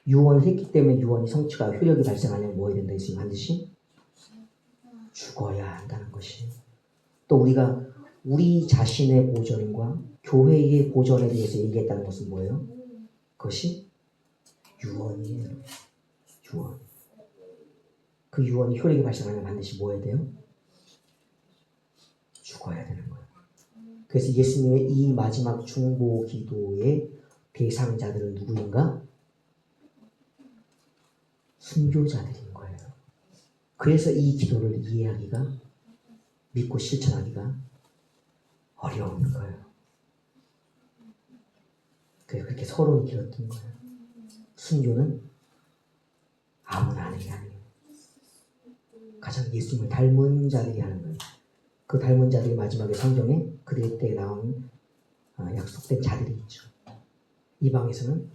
유언을 했기 때문에 유언이 성취가 효력이 발생하려면 뭐 해야 된다? 예수님 반드시 죽어야 한다는 것이. 또 우리가 우리 자신의 보전과 교회의 보전에 대해서 얘기했다는 것은 뭐예요? 그것이 유언이에요. 유언. 그 유언이 효력이 발생하려면 반드시 뭐 해야 돼요? 죽어야 되는 거예요. 그래서 예수님의 이 마지막 중보 기도의 대상자들은 누구인가? 순교자들인 거예요. 그래서 이 기도를 이해하기가, 믿고 실천하기가 어려운 거예요. 그래서 그렇게 서론이 길었던 거예요. 순교는 아무나 하는 게 아니에요. 가장 예수님을 닮은 자들이 하는 거예요. 그 닮은 자들이 마지막에 성경에 그들의 때에 나온 약속된 자들이 있죠. 이방에서는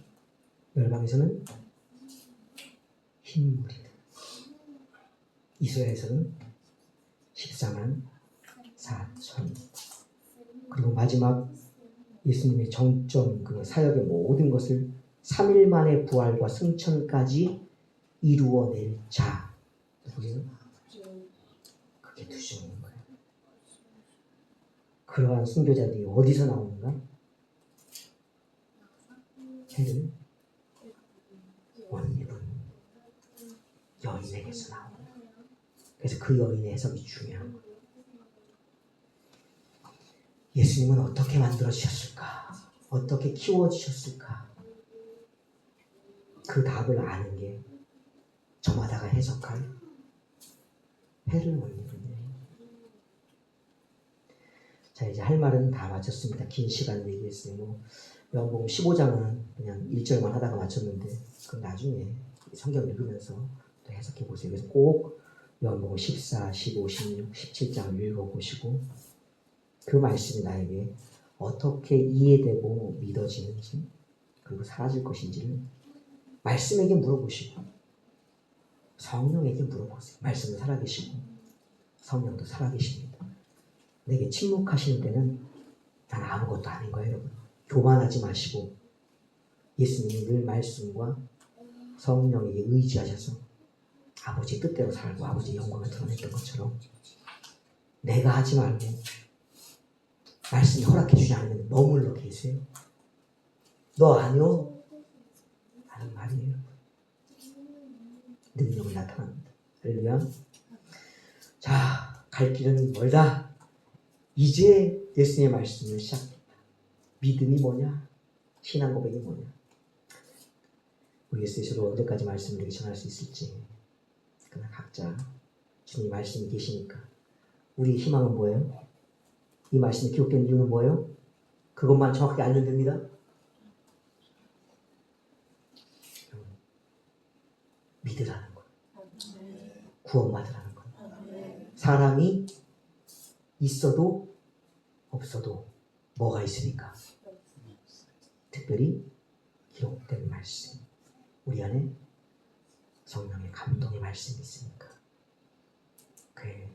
열방에서는 흰물이다. 이스라엘에서는 14만 4천. 그리고 마지막 예수님의 정점 그 사역의 모든 것을 3일 만에 부활과 승천까지 이루어낼 자. 누구예요? 그게 두시는 거예요. 그러한 순교자들이 어디서 나오는가? 해를 원입은 여인에게서 나오는 거예요. 그래서 그 여인의 해석이 중요한 거예요. 예수님은 어떻게 만들어주셨을까? 어떻게 키워주셨을까? 그 답을 아는 게 저마다가 해석할 해를 원입은요. 자, 이제 할 말은 다 마쳤습니다. 긴 시간 얘기했어요. 요한복음 15장은 그냥 1절만 하다가 마쳤는데 그럼 나중에 성경 읽으면서 또 해석해 보세요. 그래서 꼭 요한복음 14, 15, 16, 17장 읽어보시고 그 말씀이 나에게 어떻게 이해되고 믿어지는지 그리고 사라질 것인지를 말씀에게 물어보시고 성령에게 물어보세요. 말씀은 살아계시고 성령도 살아계십니다. 내게 침묵하시는 때는 난 아무것도 아닌 거예요, 여러분. 교만하지 마시고 예수님이 늘 말씀과 성령에게 의지하셔서 아버지의 뜻대로 살고 아버지의 영광을 드러냈던 것처럼 내가 하지 말고 말씀이 허락해 주지 않으면 머물러 계세요. 너 아니요? 하는 말이에요. 능력은 나타납니다. 할렐루야. 자, 갈 길은 멀다. 이제 예수님의 말씀을 시작합니다. 믿음이 뭐냐? 신앙 고백이 뭐냐? 우리 예수님으로 언제까지 말씀을 이렇게 전할 수 있을지 그러나 각자 주님 말씀이 계시니까 우리의 희망은 뭐예요? 이 말씀이 기록된 이유는 뭐예요? 그것만 정확하게 알면 됩니다. 믿으라는 거예요. 구원받으라는 거예요. 사람이 있어도 없어도 뭐가 있으니까? 특별히 기록된 말씀. 우리 안에 성령의 감동의 말씀이 있으니까. 그의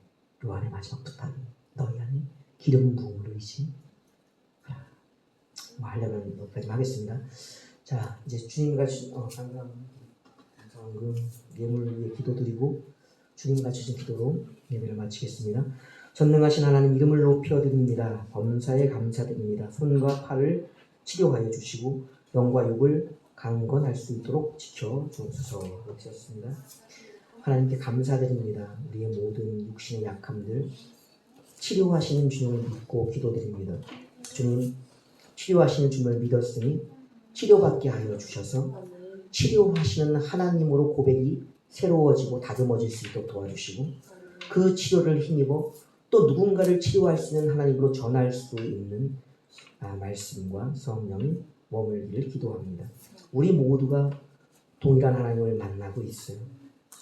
요한의 마지막 부탁이 너희 안에 기름 부음을 의지. 뭐 하려면 여기까지 하겠습니다. 자, 이제 주님과 상금 예물을 위해 기도드리고 주님과 주신 기도로 예배를 마치겠습니다. 전능하신 하나님 이름을 높여드립니다. 범사에 감사드립니다. 손과 팔을 치료하여 주시고 영과 육을 강건할 수 있도록 지켜주옵소서. 그렇습니다. 하나님께 감사드립니다. 우리의 모든 육신의 약함들 치료하시는 주님을 믿고 기도드립니다. 주님, 치료하시는 주님을 믿었으니 치료받게 하여 주셔서 치료하시는 하나님으로 고백이 새로워지고 다듬어질 수 있도록 도와주시고 그 치료를 힘입어 또 누군가를 치료할 수 있는 하나님으로 전할 수 있는 말씀과 성령이 머물기를 기도합니다. 우리 모두가 동일한 하나님을 만나고 있어요.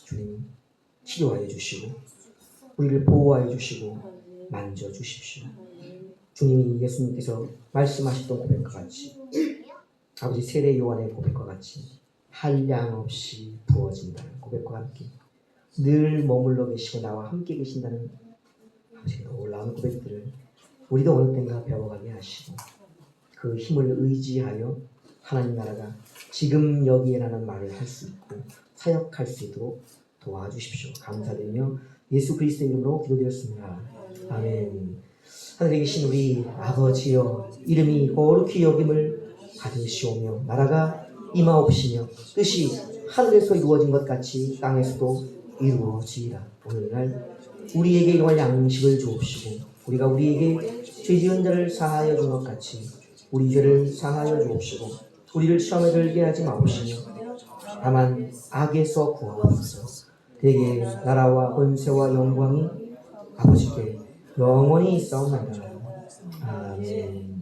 주님 치료하여 주시고 우리를 보호하여 주시고 만져주십시오. 주님이 예수님께서 말씀하셨던 고백과 같이 아버지 세례 요한의 고백과 같이 한량없이 부어진다는 고백과 함께 늘 머물러 계시고 나와 함께 계신다는 아버지 놀라운 고백들을 우리도 어느 때인가 배워가게 하시고 그 힘을 의지하여 하나님 나라가 지금 여기에라는 말을 할 수 있고 사역할 수 있도록 도와주십시오. 감사드리며 예수 그리스도의 이름으로 기도드렸습니다. 아멘. 하늘에 계신 우리 아버지여 이름이 거룩히 여김을 받으시오며 나라가 임하옵시며 뜻이 하늘에서 이루어진 것 같이 땅에서도 이루어지이다. 오늘날 우리에게 일용할 양식을 주옵시고 우리가 우리에게 죄지은 자를 사하여 준 것 같이 우리 죄를 사하여 주옵시고 우리를 시험에 들게 하지 마옵시며 다만 악에서 구하옵소서. 대개 나라와 권세와 영광이 아버지께 영원히 있사옵나이다. 아멘.